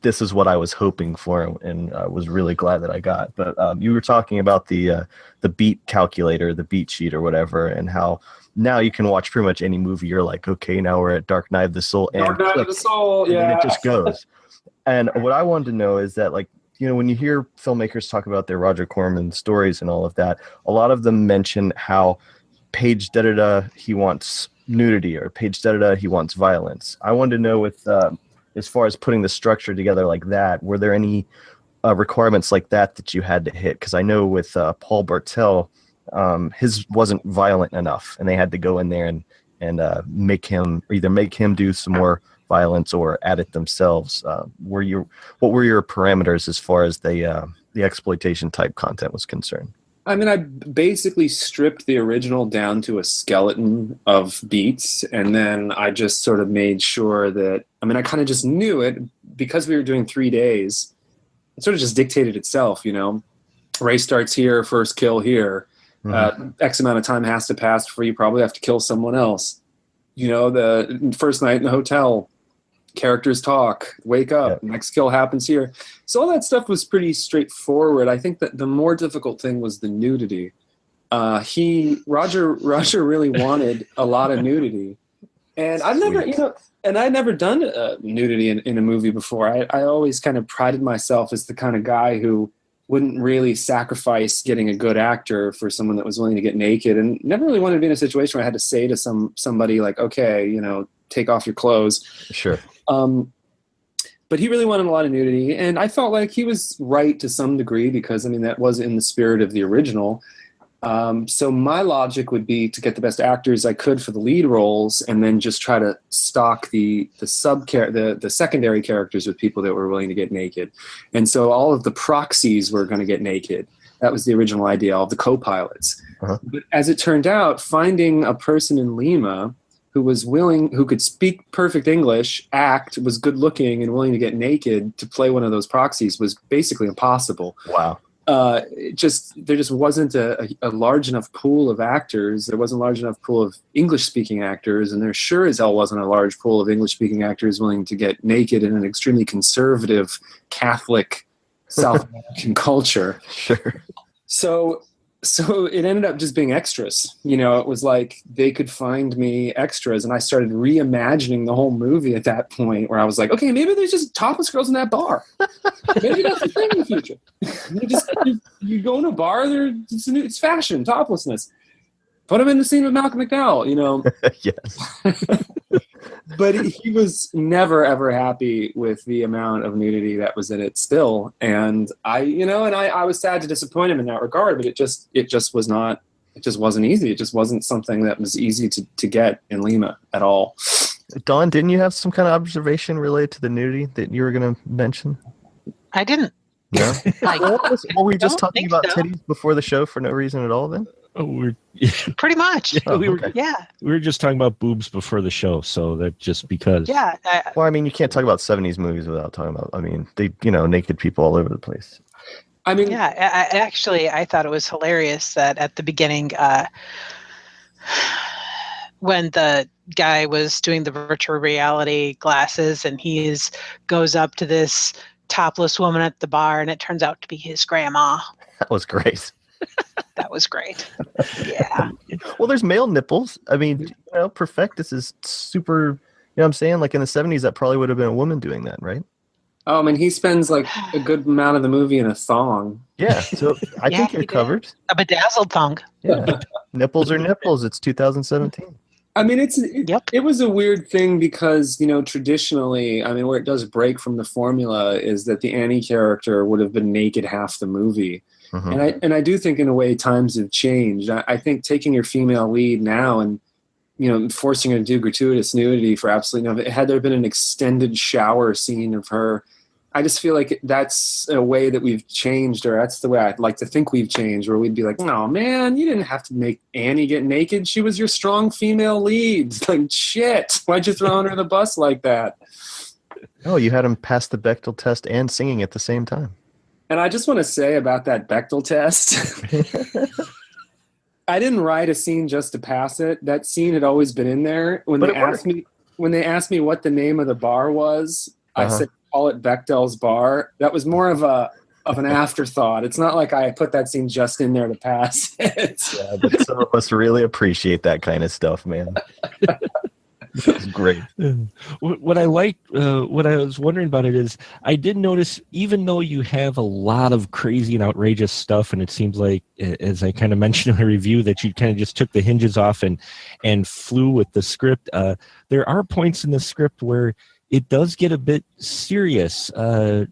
this is what I was hoping for, and I was really glad that I got. But you were talking about the beat calculator, the beat sheet, or whatever, and how now you can watch pretty much any movie. You're like, okay, now we're at Dark Knight of the Soul, Dark Knight of the Soul, yeah, and then it just goes. And what I wanted to know is that, like, when you hear filmmakers talk about their Roger Corman stories and all of that, a lot of them mention how page da-da-da, he wants nudity, or page da-da-da, he wants violence. I wanted to know, with as far as putting the structure together like that, were there any requirements like that you had to hit? Because I know with Paul Bartel, his wasn't violent enough, and they had to go in there and make him do some more violence or add it themselves. What were your parameters as far as the exploitation type content was concerned? I mean, I basically stripped the original down to a skeleton of beats, and then I just sort of made sure that, I kind of just knew it because we were doing 3 days. It sort of just dictated itself, Race starts here, first kill here. Mm-hmm. X amount of time has to pass before you probably have to kill someone else. The first night in the hotel, characters talk, wake up, next kill happens here. So all that stuff was pretty straightforward. I think that the more difficult thing was the nudity. Roger really wanted a lot of nudity, and I'd never done nudity in a movie before. I always kind of prided myself as the kind of guy who wouldn't really sacrifice getting a good actor for someone that was willing to get naked, and never really wanted to be in a situation where I had to say to somebody like, okay, take off your clothes. Sure. But he really wanted a lot of nudity, and I felt like he was right to some degree, because that was in the spirit of the original. So my logic would be to get the best actors I could for the lead roles, and then just try to stock the secondary characters with people that were willing to get naked. And so all of the proxies were going to get naked. That was the original idea, all of the co-pilots. Uh-huh. But as it turned out, finding a person in Lima who could speak perfect English, act, was good looking, and willing to get naked to play one of those proxies was basically impossible. Wow. There just wasn't a large enough pool of actors. There wasn't a large enough pool of English-speaking actors, and there sure as hell wasn't a large pool of English-speaking actors willing to get naked in an extremely conservative Catholic South American culture. Sure. So it ended up just being extras. It was like they could find me extras, and I started reimagining the whole movie at that point, where I was like, okay, maybe there's just topless girls in that bar. Maybe that's the thing in the future. You go in a bar, it's fashion, toplessness. Put him in the scene with Malcolm McDowell, Yes. But he was never, ever happy with the amount of nudity that was in it still. And I was sad to disappoint him in that regard, but it just wasn't easy. It just wasn't something that was easy to get in Lima at all. Dawn, didn't you have some kind of observation related to the nudity that you were going to mention? I didn't. No? Like, Were we just talking about so. titties before the show for no reason at all then? we're Pretty much. we were okay. Yeah. we were just talking about boobs before the show, so that just because. Yeah. Well, I mean, you can't talk about 70s movies without talking about, I mean, they, naked people all over the place. I mean, Yeah. I thought it was hilarious that at the beginning, when the guy was doing the virtual reality glasses and goes up to this topless woman at the bar and it turns out to be his grandma. That was great. That was great. Yeah. Well, there's male nipples. I mean, Perfectus is super, what I'm saying? Like in the 70s, that probably would have been a woman doing that, right? I mean, he spends like a good amount of the movie in a thong. Yeah, so I think you're covered. A bedazzled tongue. Yeah. Nipples are nipples. It's 2017. I mean, it was a weird thing because, traditionally, I mean, where it does break from the formula is that the Annie character would have been naked half the movie. Mm-hmm. And I do think in a way times have changed. I think taking your female lead now and, forcing her to do gratuitous nudity for absolutely no, had there been an extended shower scene of her, I just feel like that's a way that we've changed, or that's the way I'd like to think we've changed, where we'd be like, no, man, you didn't have to make Annie get naked. She was your strong female lead. Like, shit. Why'd you throw her on the bus like that? Oh, you had him pass the Bechdel test and singing at the same time. And I just want to say about that Bechdel test, I didn't write a scene just to pass it. That scene had always been in there. When they asked me what the name of the bar was, I said, call it Bechdel's Bar. That was more of an afterthought. It's not like I put that scene just in there to pass it. Yeah, but some of us really appreciate that kind of stuff, man. It's great. What I like, what I was wondering about it is, I did notice, even though you have a lot of crazy and outrageous stuff, and it seems like, as I kind of mentioned in my review, that you kind of just took the hinges off and flew with the script. There are points in the script where it does get a bit serious, and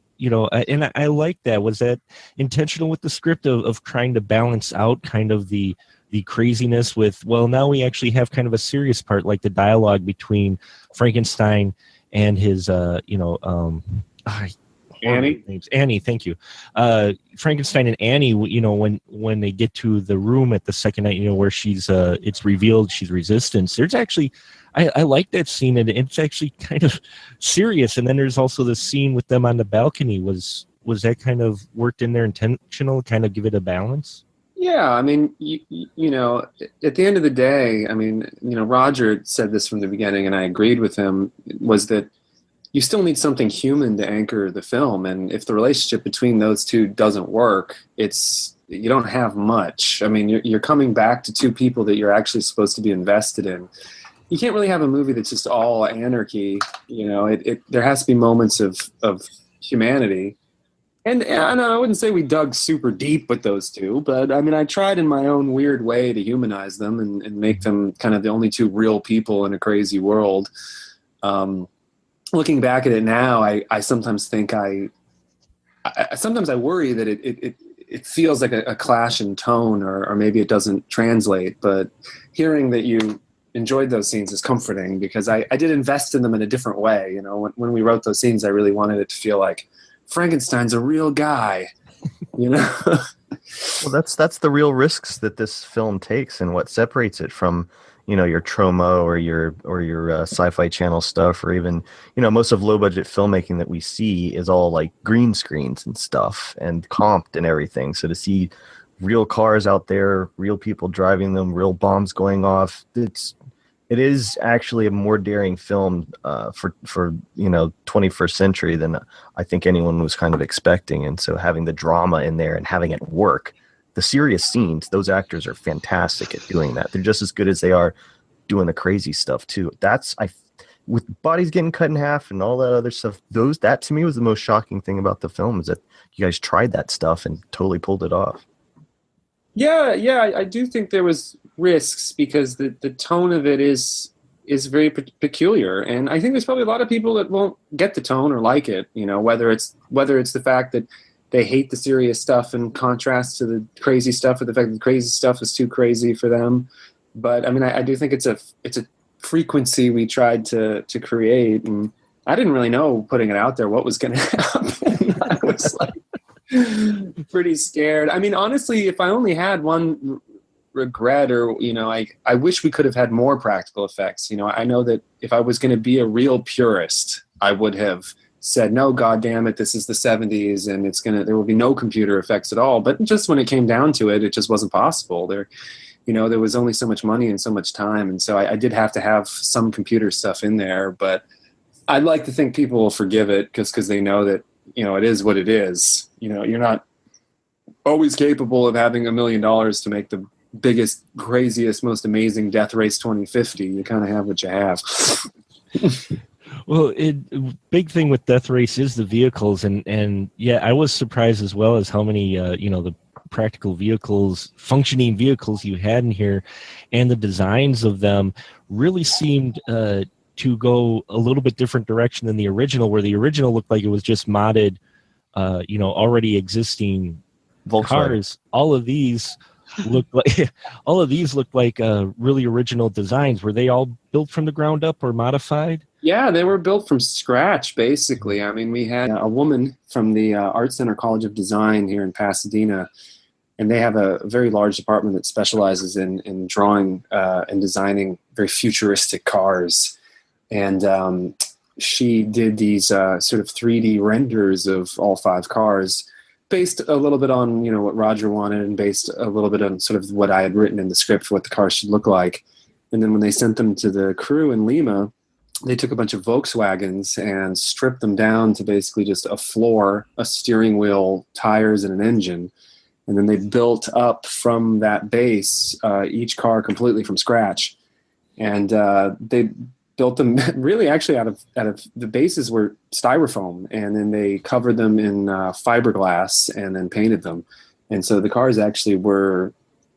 I like that. Was that intentional with the script of trying to balance out kind of the craziness with, well, now we actually have kind of a serious part, like the dialogue between Frankenstein and his, Annie. Annie, thank you. Frankenstein and Annie, when they get to the room at the second night, where she's, it's revealed she's resistance. There's actually, I like that scene, and it's actually kind of serious. And then there's also the scene with them on the balcony. Was that kind of worked in there intentional, kind of give it a balance? Yeah, I mean, at the end of the day, I mean, Roger said this from the beginning, and I agreed with him, was that you still need something human to anchor the film. And if the relationship between those two doesn't work, you don't have much. I mean, you're coming back to two people that you're actually supposed to be invested in. You can't really have a movie that's just all anarchy. There has to be moments of humanity. And I wouldn't say we dug super deep with those two, but I mean, I tried in my own weird way to humanize them and make them kind of the only two real people in a crazy world. Looking back at it now, I sometimes think sometimes I worry that it feels like a clash in tone, or maybe it doesn't translate. But hearing that you enjoyed those scenes is comforting, because I did invest in them in a different way. When we wrote those scenes, I really wanted it to feel like Frankenstein's a real guy, Well, that's the real risks that this film takes, and what separates it from, your Troma or your Sci-Fi Channel stuff, or even, most of low budget filmmaking that we see is all like green screens and stuff and comped and everything. So to see real cars out there, real people driving them, real bombs going off, it is actually a more daring film for 21st century than I think anyone was kind of expecting. And so having the drama in there and having it work, the serious scenes, those actors are fantastic at doing that. They're just as good as they are doing the crazy stuff too. With bodies getting cut in half and all that other stuff, that to me was the most shocking thing about the film, is that you guys tried that stuff and totally pulled it off. Yeah, I do think there was risks, because the tone of it is very peculiar, and I think there's probably a lot of people that won't get the tone or like it. Whether it's the fact that they hate the serious stuff in contrast to the crazy stuff, or the fact that the crazy stuff is too crazy for them. But I mean, I do think it's a frequency we tried to create, and I didn't really know putting it out there what was going to happen. I was like pretty scared. I mean, honestly, if I only had one regret, or I wish we could have had more practical effects. I know that if I was going to be a real purist, I would have said, no, God damn it, this is the 70s, and there will be no computer effects at all. But just when it came down to it, it just wasn't possible. There was only so much money and so much time, and so I did have to have some computer stuff in there. But I'd like to think people will forgive it because they know that it is what it is. You're not always capable of having $1 million to make the biggest, craziest, most amazing Death Race 2050. You kind of have what you have. Well, big thing with Death Race is the vehicles, and yeah, I was surprised as well as how many the practical vehicles, functioning vehicles you had in here, and the designs of them really seemed to go a little bit different direction than the original, where the original looked like it was just modded, already existing Volkswagen cars. All of these look like really original designs. Were they all built from the ground up or modified? Yeah, they were built from scratch, basically. I mean, we had a woman from the Art Center College of Design here in Pasadena, and they have a very large department that specializes in drawing and designing very futuristic cars. And she did these sort of 3D renders of all 5 cars, based a little bit on what Roger wanted, and based a little bit on sort of what I had written in the script for what the cars should look like. And then when they sent them to the crew in Lima, they took a bunch of Volkswagens and stripped them down to basically just a floor, a steering wheel, tires, and an engine. And then they built up from that base each car completely from scratch. And they built them really actually out of the bases were styrofoam, and then they covered them in fiberglass and then painted them. And so the cars actually were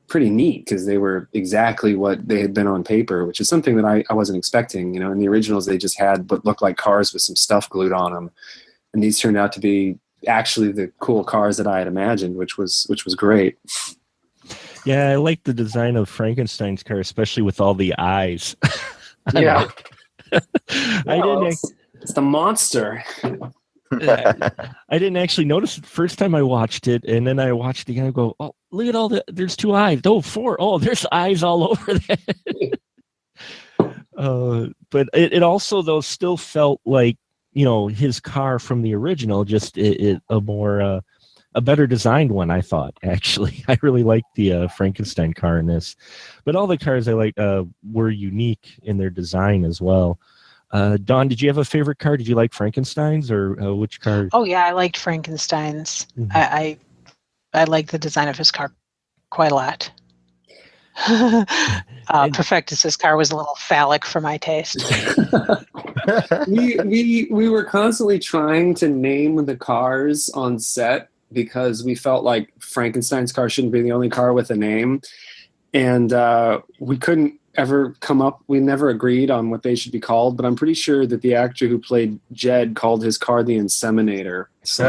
pretty neat because they were exactly what they had been on paper, which is something that I wasn't expecting. In the originals, they just had what looked like cars with some stuff glued on them. And these turned out to be actually the cool cars that I had imagined, which was great. Yeah, I like the design of Frankenstein's car, especially with all the eyes. Yeah. It's the monster. I didn't actually notice it the first time I watched it, and then I watched it again and go, oh, look at there's 2 eyes. Oh, 4. Oh, there's eyes all over that. But it also, though, still felt like, his car from the original, just a better designed one, I thought, actually. I really liked the Frankenstein car in this. But all the cars I liked were unique in their design as well. Dawn, did you have a favorite car? Did you like Frankenstein's, or which car? Oh yeah, I liked Frankenstein's. Mm-hmm. I like the design of his car quite a lot. Perfectus's car was a little phallic for my taste. we were constantly trying to name the cars on set because we felt like Frankenstein's car shouldn't be the only car with a name, and we couldn't ever we never agreed on what they should be called, but I'm pretty sure that the actor who played Jed called his car the Inseminator. So.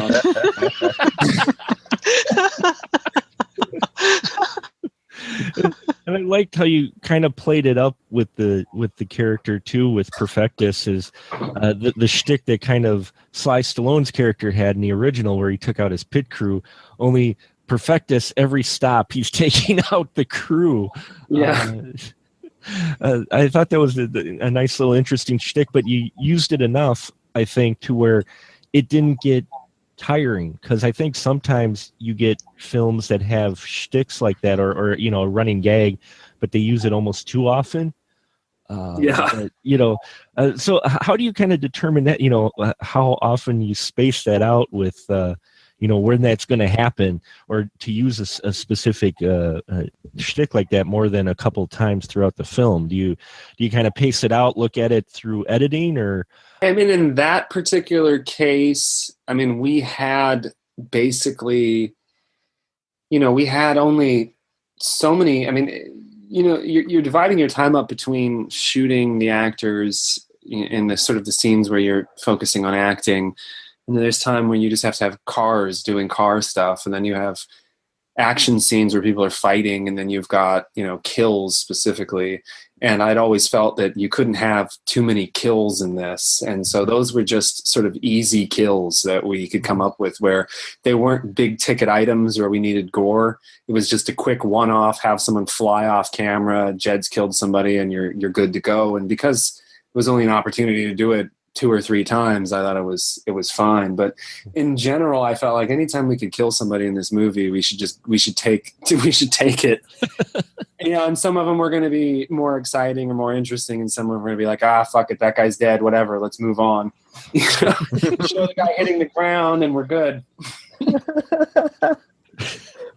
And I liked how you kind of played it up with the character too, with Perfectus, is the shtick that kind of Sly Stallone's character had in the original, where he took out his pit crew. Only Perfectus, every stop, he's taking out the crew. Yeah. I thought that was a nice little interesting shtick, but you used it enough, I think, to where it didn't get tiring, because I think sometimes you get films that have shticks like that, or a running gag, but they use it almost too often. So how do you kind of determine that, how often you space that out with when that's going to happen, or to use a specific shtick like that more than a couple times throughout the film? Do you kind of pace it out, look at it through editing, or? I mean, in that particular case, we had basically, we had only so many. You're dividing your time up between shooting the actors in the sort of the scenes where you're focusing on acting. And then there's time when you just have to have cars doing car stuff. And then you have action scenes where people are fighting. And then you've got, kills specifically. And I'd always felt that you couldn't have too many kills in this. And so those were just sort of easy kills that we could come up with, where they weren't big ticket items or we needed gore. It was just a quick one-off, have someone fly off camera, Jed's killed somebody, and you're good to go. And because it was only an opportunity to do it 2 or 3 times, I thought it was fine. But in general, I felt like anytime we could kill somebody in this movie, we should take it. And some of them were going to be more exciting or more interesting, and some of them were going to be like, fuck it, that guy's dead, whatever, let's move on. Show the guy hitting the ground and we're good. There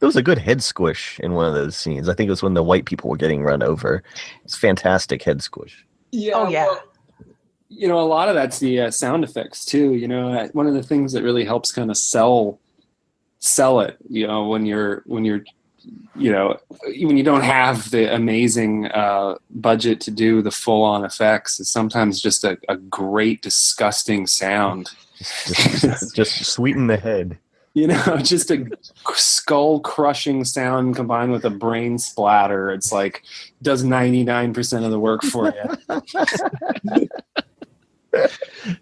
was a good head squish in one of those scenes. I think it was when the white people were getting run over. It's fantastic head squish. Yeah. Oh yeah. Well, a lot of that's the sound effects too. One of the things that really helps kind of sell it. When you don't have the amazing budget to do the full-on effects, it's sometimes just a great, disgusting sound. Just sweeten the head. Just a skull-crushing sound combined with a brain splatter. It's like does 99% of the work for you.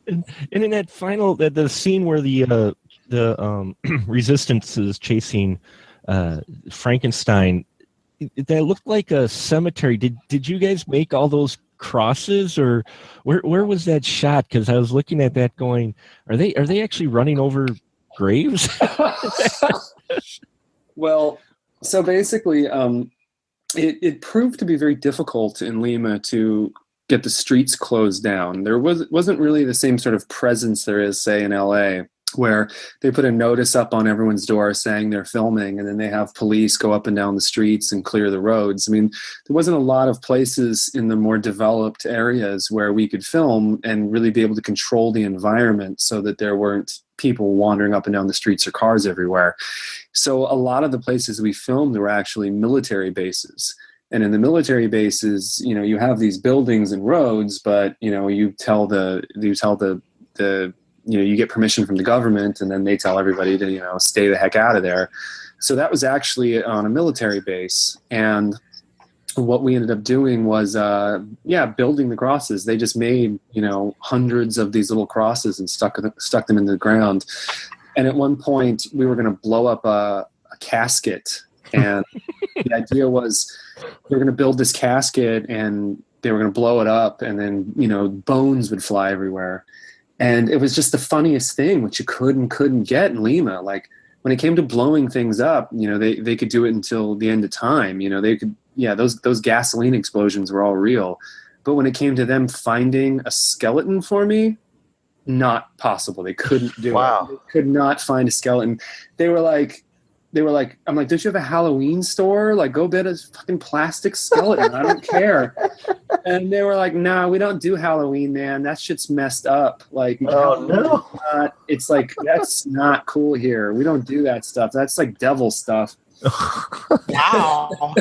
And in that final, the scene where the resistance is chasing Frankenstein, that looked like a cemetery. Did you guys make all those crosses, or where was that shot? Because I was looking at that going, are they actually running over graves? Well, so basically, it proved to be very difficult in Lima to get the streets closed down. There wasn't really the same sort of presence there is, say, in LA, where they put a notice up on everyone's door saying they're filming, and then they have police go up and down the streets and clear the roads. I mean, there wasn't a lot of places in the more developed areas where we could film and really be able to control the environment so that there weren't people wandering up and down the streets or cars everywhere. So a lot of the places we filmed were actually military bases. And in the military bases, you have these buildings and roads, but you get permission from the government, and then they tell everybody to stay the heck out of there. So that was actually on a military base, and what we ended up doing was building the crosses. They just made hundreds of these little crosses and stuck them into the ground. And at one point, we were going to blow up a casket, and the idea was they were going to build this casket and they were going to blow it up, and then bones would fly everywhere. And it was just the funniest thing, which you couldn't get in Lima. Like when it came to blowing things up, they could do it until the end of time. They could, those gasoline explosions were all real. But when it came to them finding a skeleton for me, not possible. They couldn't do it. They could not find a skeleton. They were like, I'm like, don't you have a Halloween store? Like, go get a fucking plastic skeleton. I don't care. And they were like, nah, we don't do Halloween, man. That shit's messed up. Like, oh no. It's like, that's not cool here. We don't do that stuff. That's like devil stuff. Wow.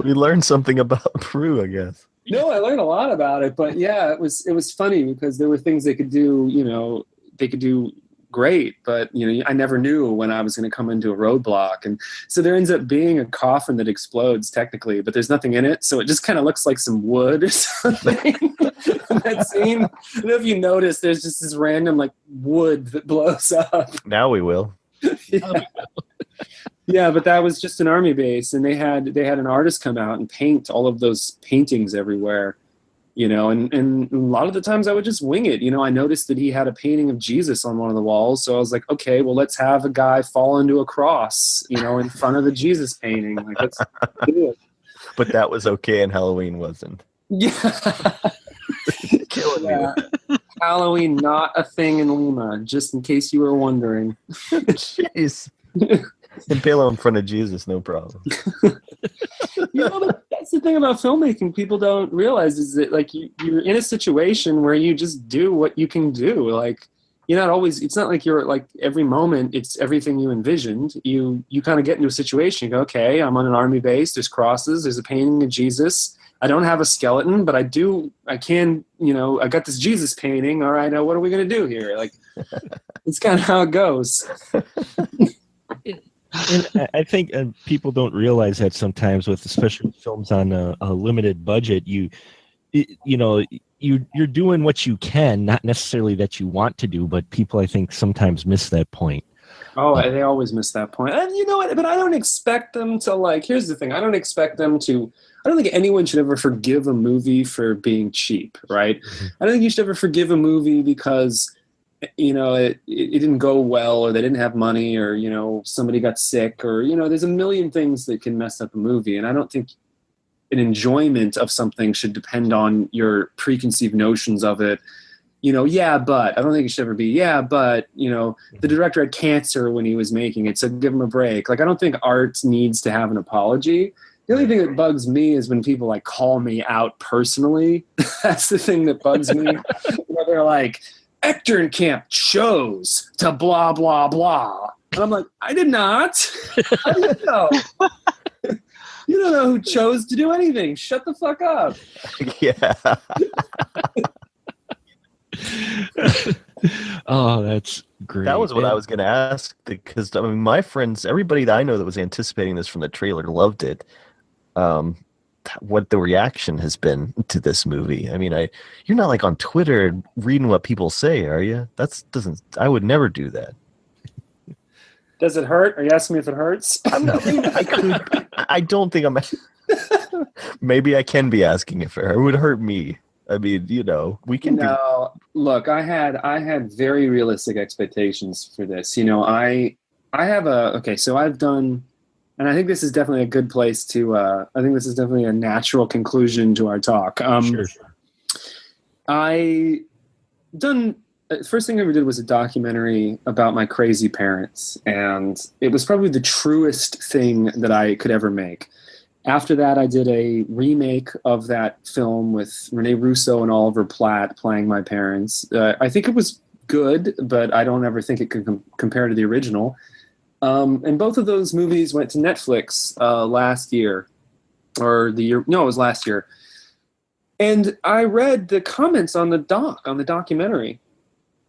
We learned something about Peru, I guess. No, I learned a lot about it, but yeah, it was funny because there were things they could do, they could do great, but I never knew when I was going to come into a roadblock. And so there ends up being a coffin that explodes technically, but there's nothing in it, so it just kind of looks like some wood or something. That scene, I don't know if you notice, there's just this random like wood that blows up. Now we will. Yeah, but that was just an army base, and they had an artist come out and paint all of those paintings everywhere. And a lot of the times I would just wing it. I noticed that he had a painting of Jesus on one of the walls. So I was like, okay, well, let's have a guy fall into a cross, in front of the Jesus painting. Like, let's do it. But that was okay and Halloween wasn't. Yeah. Killing me. Halloween, not a thing in Lima, just in case you were wondering. Jeez. Impale in front of Jesus, no problem. That's the thing about filmmaking people don't realize is that like you're in a situation where you just do what you can do. Like you're not always, it's not like you're like every moment it's everything you envisioned. You kind of get into a situation, you go, okay, I'm on an army base, there's crosses, there's a painting of Jesus. I don't have a skeleton, but I got this Jesus painting. All right, now what are we going to do here? Like, it's kind of how it goes. And I think people don't realize that sometimes, with especially films on a limited budget, you're doing what you can, not necessarily that you want to do, but people I think sometimes miss that point. Oh, they always miss that point. And you know what? But I don't expect them to, like, here's the thing. I don't think anyone should ever forgive a movie for being cheap, right? Mm-hmm. I don't think you should ever forgive a movie because, it didn't go well, or they didn't have money, or, somebody got sick, or, there's a million things that can mess up a movie. And I don't think an enjoyment of something should depend on your preconceived notions of it. But I don't think it should ever be, but the director had cancer when he was making it, so give him a break. Like, I don't think art needs to have an apology. The only thing that bugs me is when people like call me out personally. That's the thing that bugs me. Where they're like, Echternkamp chose to blah, blah, blah. And I'm like, I did not. I didn't know. You don't know who chose to do anything. Shut the fuck up. Yeah. Oh, that's great. That was what I was going to ask, because my friends, everybody that I know that was anticipating this from the trailer loved it. What the reaction has been to this movie. I mean, you're not like on Twitter reading what people say, are you? I would never do that. Does it hurt? Are you asking me if it hurts? I'm not. I don't think I'm. Maybe I can be asking if it would hurt me. I mean, we can. No, look, I had very realistic expectations for this. I have so I've done, and I think this is definitely a good place to. I think this is definitely a natural conclusion to our talk. Sure. I done. First thing I ever did was a documentary about my crazy parents, and it was probably the truest thing that I could ever make. After that, I did a remake of that film with Rene Russo and Oliver Platt playing my parents. I think it was good, but I don't ever think it could compare to the original. And both of those movies went to Netflix last year, or the year. No, it was last year. And I read the comments on the documentary.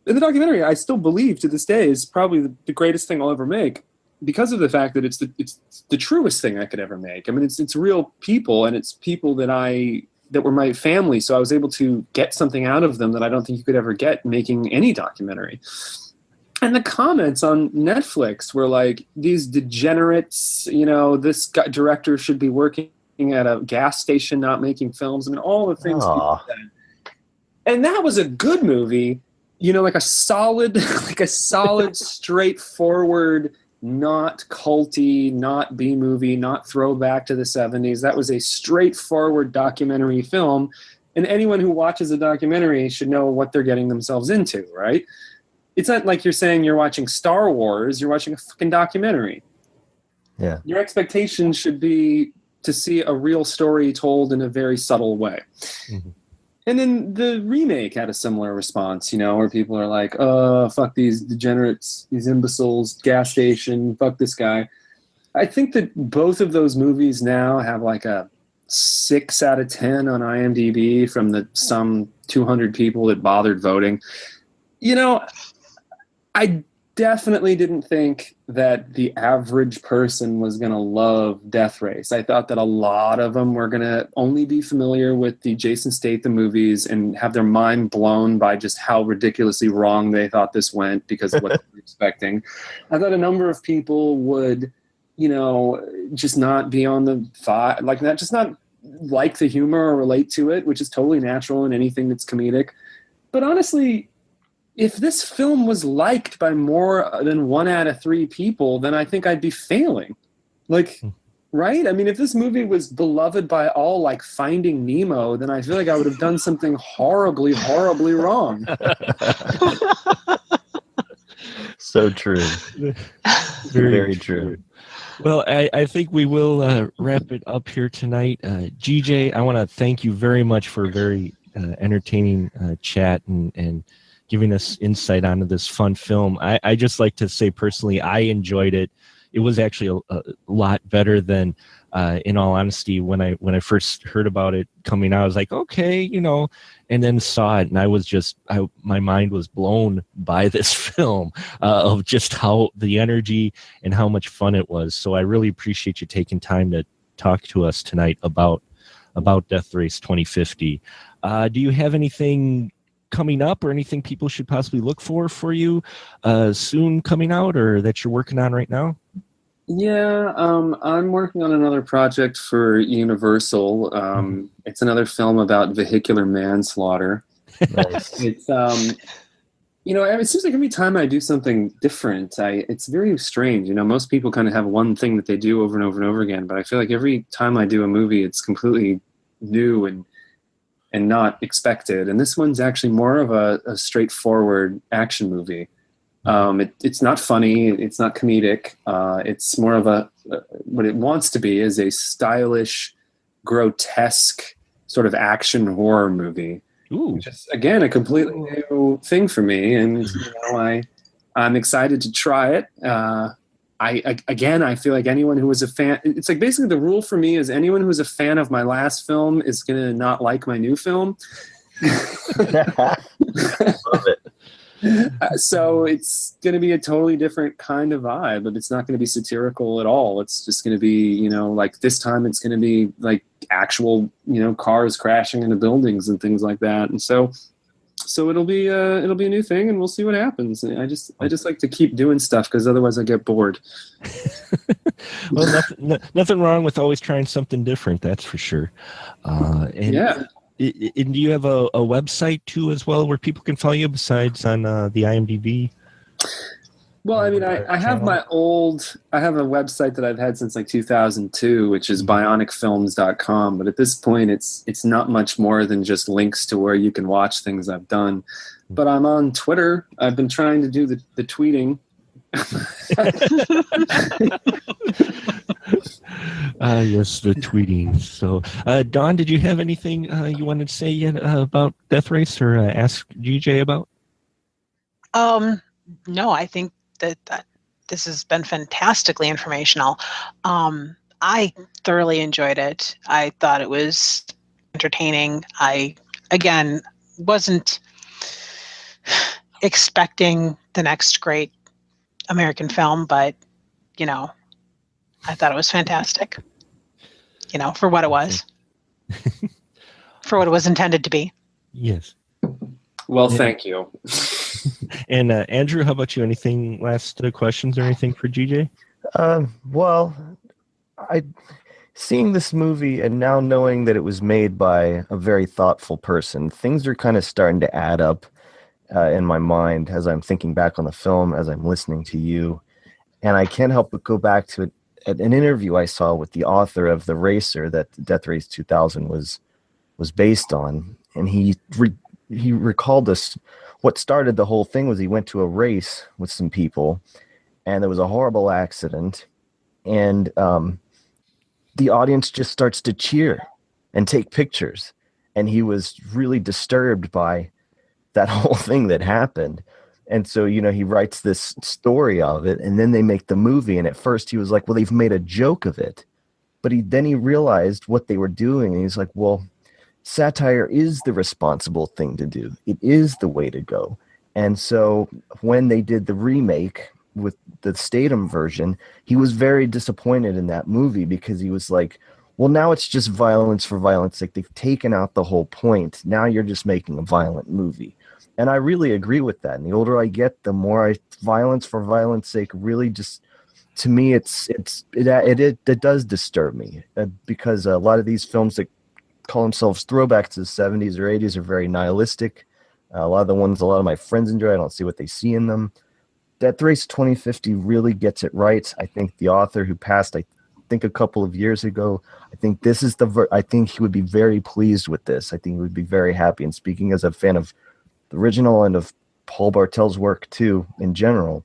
In the documentary, I still believe to this day is probably the greatest thing I'll ever make, because of the fact that it's the truest thing I could ever make. I mean, it's real people, and it's people that were my family, so I was able to get something out of them that I don't think you could ever get making any documentary. And the comments on Netflix were like, these degenerates, this director should be working at a gas station, not making films, and all the things people said. And that was a good movie, like a solid, straightforward, not culty, not B-movie, not throwback to the 70s. That was a straightforward documentary film, and anyone who watches a documentary should know what they're getting themselves into, right? It's not like you're saying you're watching Star Wars, you're watching a fucking documentary. Yeah. Your expectation should be to see a real story told in a very subtle way. Mm-hmm. And then the remake had a similar response, where people are like, oh, fuck these degenerates, these imbeciles, gas station, fuck this guy. I think that both of those movies now have like a 6 out of 10 on IMDb from some 200 people that bothered voting. I definitely didn't think that the average person was going to love Death Race. I thought that a lot of them were going to only be familiar with the Jason Statham movies and have their mind blown by just how ridiculously wrong they thought this went because of what they were expecting. I thought a number of people would, just not be on the vibe, just not like the humor or relate to it, which is totally natural in anything that's comedic. But honestly, if this film was liked by more than 1 out of 3 people, then I think I'd be failing. Right? I mean, if this movie was beloved by all like Finding Nemo, then I feel like I would have done something horribly, horribly wrong. So true. Very true. Well, I think we will wrap it up here tonight. GJ, I want to thank you very much for a very entertaining chat and giving us insight onto this fun film. I just like to say personally, I enjoyed it. it was actually a lot better than, in all honesty, when I first heard about it coming out. I was like, okay, and then saw it, and I was my mind was blown by this film, of just how the energy and how much fun it was. So I really appreciate you taking time to talk to us tonight about Death Race 2050. Do you have anything coming up, or anything people should possibly look for you soon coming out, or that you're working on right now? Yeah, I'm working on another project for Universal. It's another film about vehicular manslaughter. Nice. It's it seems like every time I do something different, it's very strange. Most people kind of have one thing that they do over and over and over again, but I feel like every time I do a movie, it's completely new and not expected. And this one's actually more of a straightforward action movie. It's not funny. It's not comedic. It's more of what it wants to be is a stylish, grotesque sort of action horror movie. Ooh. Which is, again, a completely new thing for me. And, I'm excited to try it. I feel like anyone who was a fan, it's like basically the rule for me is anyone who's a fan of my last film is going to not like my new film. Love it. So it's going to be a totally different kind of vibe, but it's not going to be satirical at all. It's just going to be, like this time it's going to be like actual, cars crashing into buildings and things like that. And so it'll be a new thing, and we'll see what happens. I just like to keep doing stuff because otherwise I get bored. Well, nothing wrong with always trying something different. That's for sure. Yeah. And do you have a website too as well where people can follow you besides on the IMDb? Well, I mean, I have a website that I've had since like 2002, which is bionicfilms.com. But at this point, it's not much more than just links to where you can watch things I've done. But I'm on Twitter. I've been trying to do the tweeting. Yes, the tweeting. So, Dawn, did you have anything you wanted to say yet about Death Race, or ask GJ about? No, I think that this has been fantastically informational. I thoroughly enjoyed it. I thought it was entertaining. I, again, wasn't expecting the next great American film, but, I thought it was fantastic, for what it was, for what it was intended to be. Yes. Well, thank you. And Andrew, how about you? Anything last questions or anything for GJ? Well, seeing this movie and now knowing that it was made by a very thoughtful person, things are kind of starting to add up in my mind as I'm thinking back on the film, as I'm listening to you. And I can't help but go back to an interview I saw with the author of The Racer that Death Race 2000 was based on. And he recalled us. What started the whole thing was he went to a race with some people, and there was a horrible accident, and the audience just starts to cheer and take pictures, and he was really disturbed by that whole thing that happened. And so, he writes this story of it, and then they make the movie, and at first he was like, well, they've made a joke of it, but then he realized what they were doing, and he's like, well, satire is the responsible thing to do. It is the way to go. And so when they did the remake with the Statham version, he was very disappointed in that movie because he was like, well, now it's just violence for violence sake. They've taken out the whole point. Now you're just making a violent movie. And I really agree with that. And the older I get, the more violence for violence sake really just, to me, it does disturb me because a lot of these films that call themselves throwbacks to the 70s or 80s are very nihilistic. A lot of the ones a lot of my friends enjoy, I don't see what they see in them. Death Race 2050 really gets it right. I think the author who passed, I think a couple of years ago, I think this is I think he would be very pleased with this. I think he would be very happy. And speaking as a fan of the original and of Paul Bartel's work too, in general,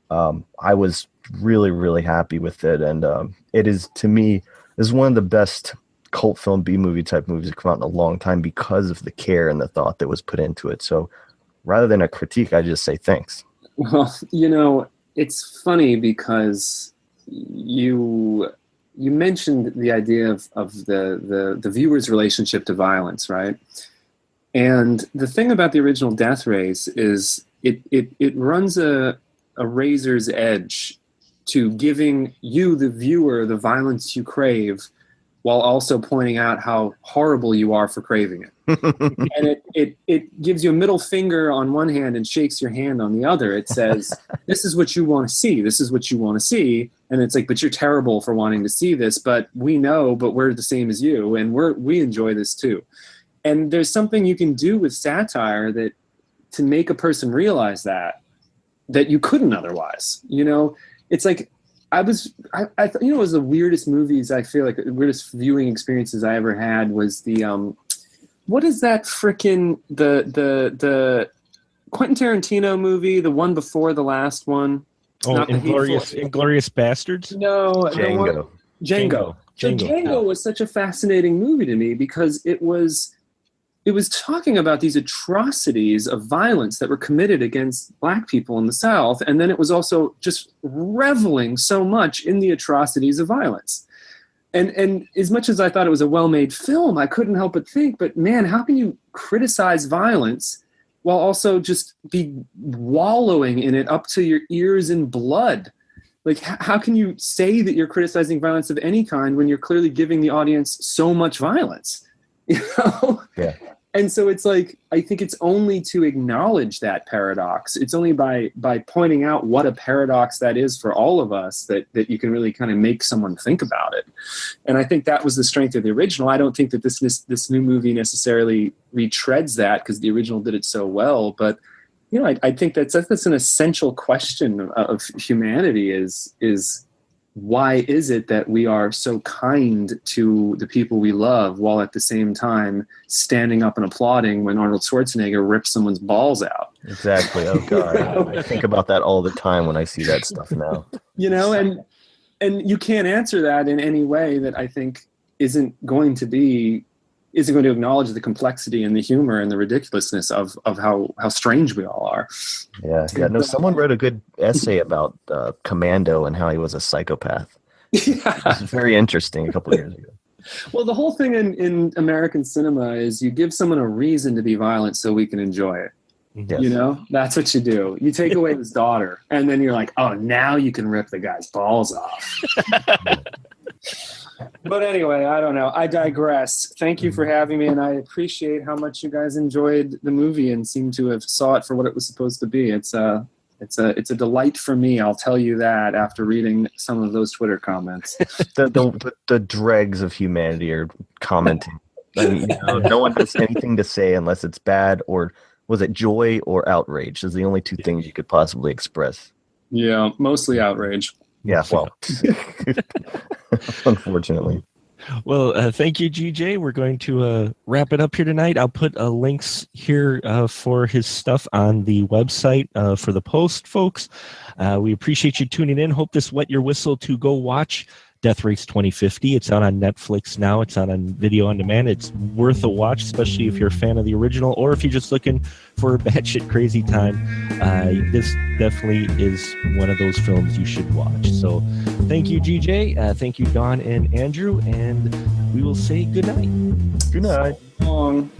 I was really, really happy with it. And it is, to me, is one of the best cult film B-movie type movies that come out in a long time because of the care and the thought that was put into it. So rather than a critique, I just say thanks. Well, it's funny because you mentioned the idea of the viewer's relationship to violence, right? And the thing about the original Death Race is it runs a razor's edge to giving you, the viewer, the violence you crave, while also pointing out how horrible you are for craving it. And it gives you a middle finger on one hand and shakes your hand on the other. It says, this is what you want to see. This is what you want to see. And it's like, but you're terrible for wanting to see this, but we know, but we're the same as you. And we enjoy this too. And there's something you can do with satire that to make a person realize that you couldn't otherwise, you know. It's like, I thought, you know, it was the weirdest movies, I feel like the weirdest viewing experiences I ever had was the, what is that frickin' the Quentin Tarantino movie, the one before the last one? Oh, Inglourious Bastards? No. Django. Django. So Django was such a fascinating movie to me because it was talking about these atrocities of violence that were committed against Black people in the South. And then it was also just reveling so much in the atrocities of violence. And as much as I thought it was a well-made film, I couldn't help but think, but man, how can you criticize violence while also just be wallowing in it up to your ears in blood? Like, how can you say that you're criticizing violence of any kind when you're clearly giving the audience so much violence? You know? Yeah. And so it's like, I think it's only to acknowledge that paradox. It's only by pointing out what a paradox that is for all of us that you can really kind of make someone think about it. And I think that was the strength of the original. I don't think that this new movie necessarily retreads that because the original did it so well. But, you know, I think that's an essential question of humanity is why is it that we are so kind to the people we love while at the same time standing up and applauding when Arnold Schwarzenegger rips someone's balls out? Exactly. Oh God, I think about that all the time when I see that stuff now. You know, and you can't answer that in any way that I think isn't going to acknowledge the complexity and the humor and the ridiculousness of how strange we all are. Yeah. No, someone wrote a good essay about Commando and how he was a psychopath. Yeah. It was very interesting a couple of years ago. Well, the whole thing in American cinema is you give someone a reason to be violent so we can enjoy it. Yes. You know, that's what you do. You take away his daughter, and then you're like, oh, now you can rip the guy's balls off. But anyway, I don't know. I digress. Thank you for having me, and I appreciate how much you guys enjoyed the movie and seem to have saw it for what it was supposed to be. It's a delight for me. I'll tell you that after reading some of those Twitter comments. the dregs of humanity are commenting. I mean, you know, no one has anything to say unless it's bad, or was it joy or outrage? Those are the only two things you could possibly express. Yeah, mostly outrage. Yeah, well, unfortunately. Well, thank you, GJ. We're going to wrap it up here tonight. I'll put links here for his stuff on the website for the post, folks. We appreciate you tuning in. Hope this wet your whistle to go watch Death Race 2050. It's out on Netflix now. It's out on video on demand. It's worth a watch, especially if you're a fan of the original or if you're just looking for a batshit crazy time. This definitely is one of those films you should watch. So thank you, GJ. Thank you, Dawn and Andrew. And we will say good night. Good night. So long.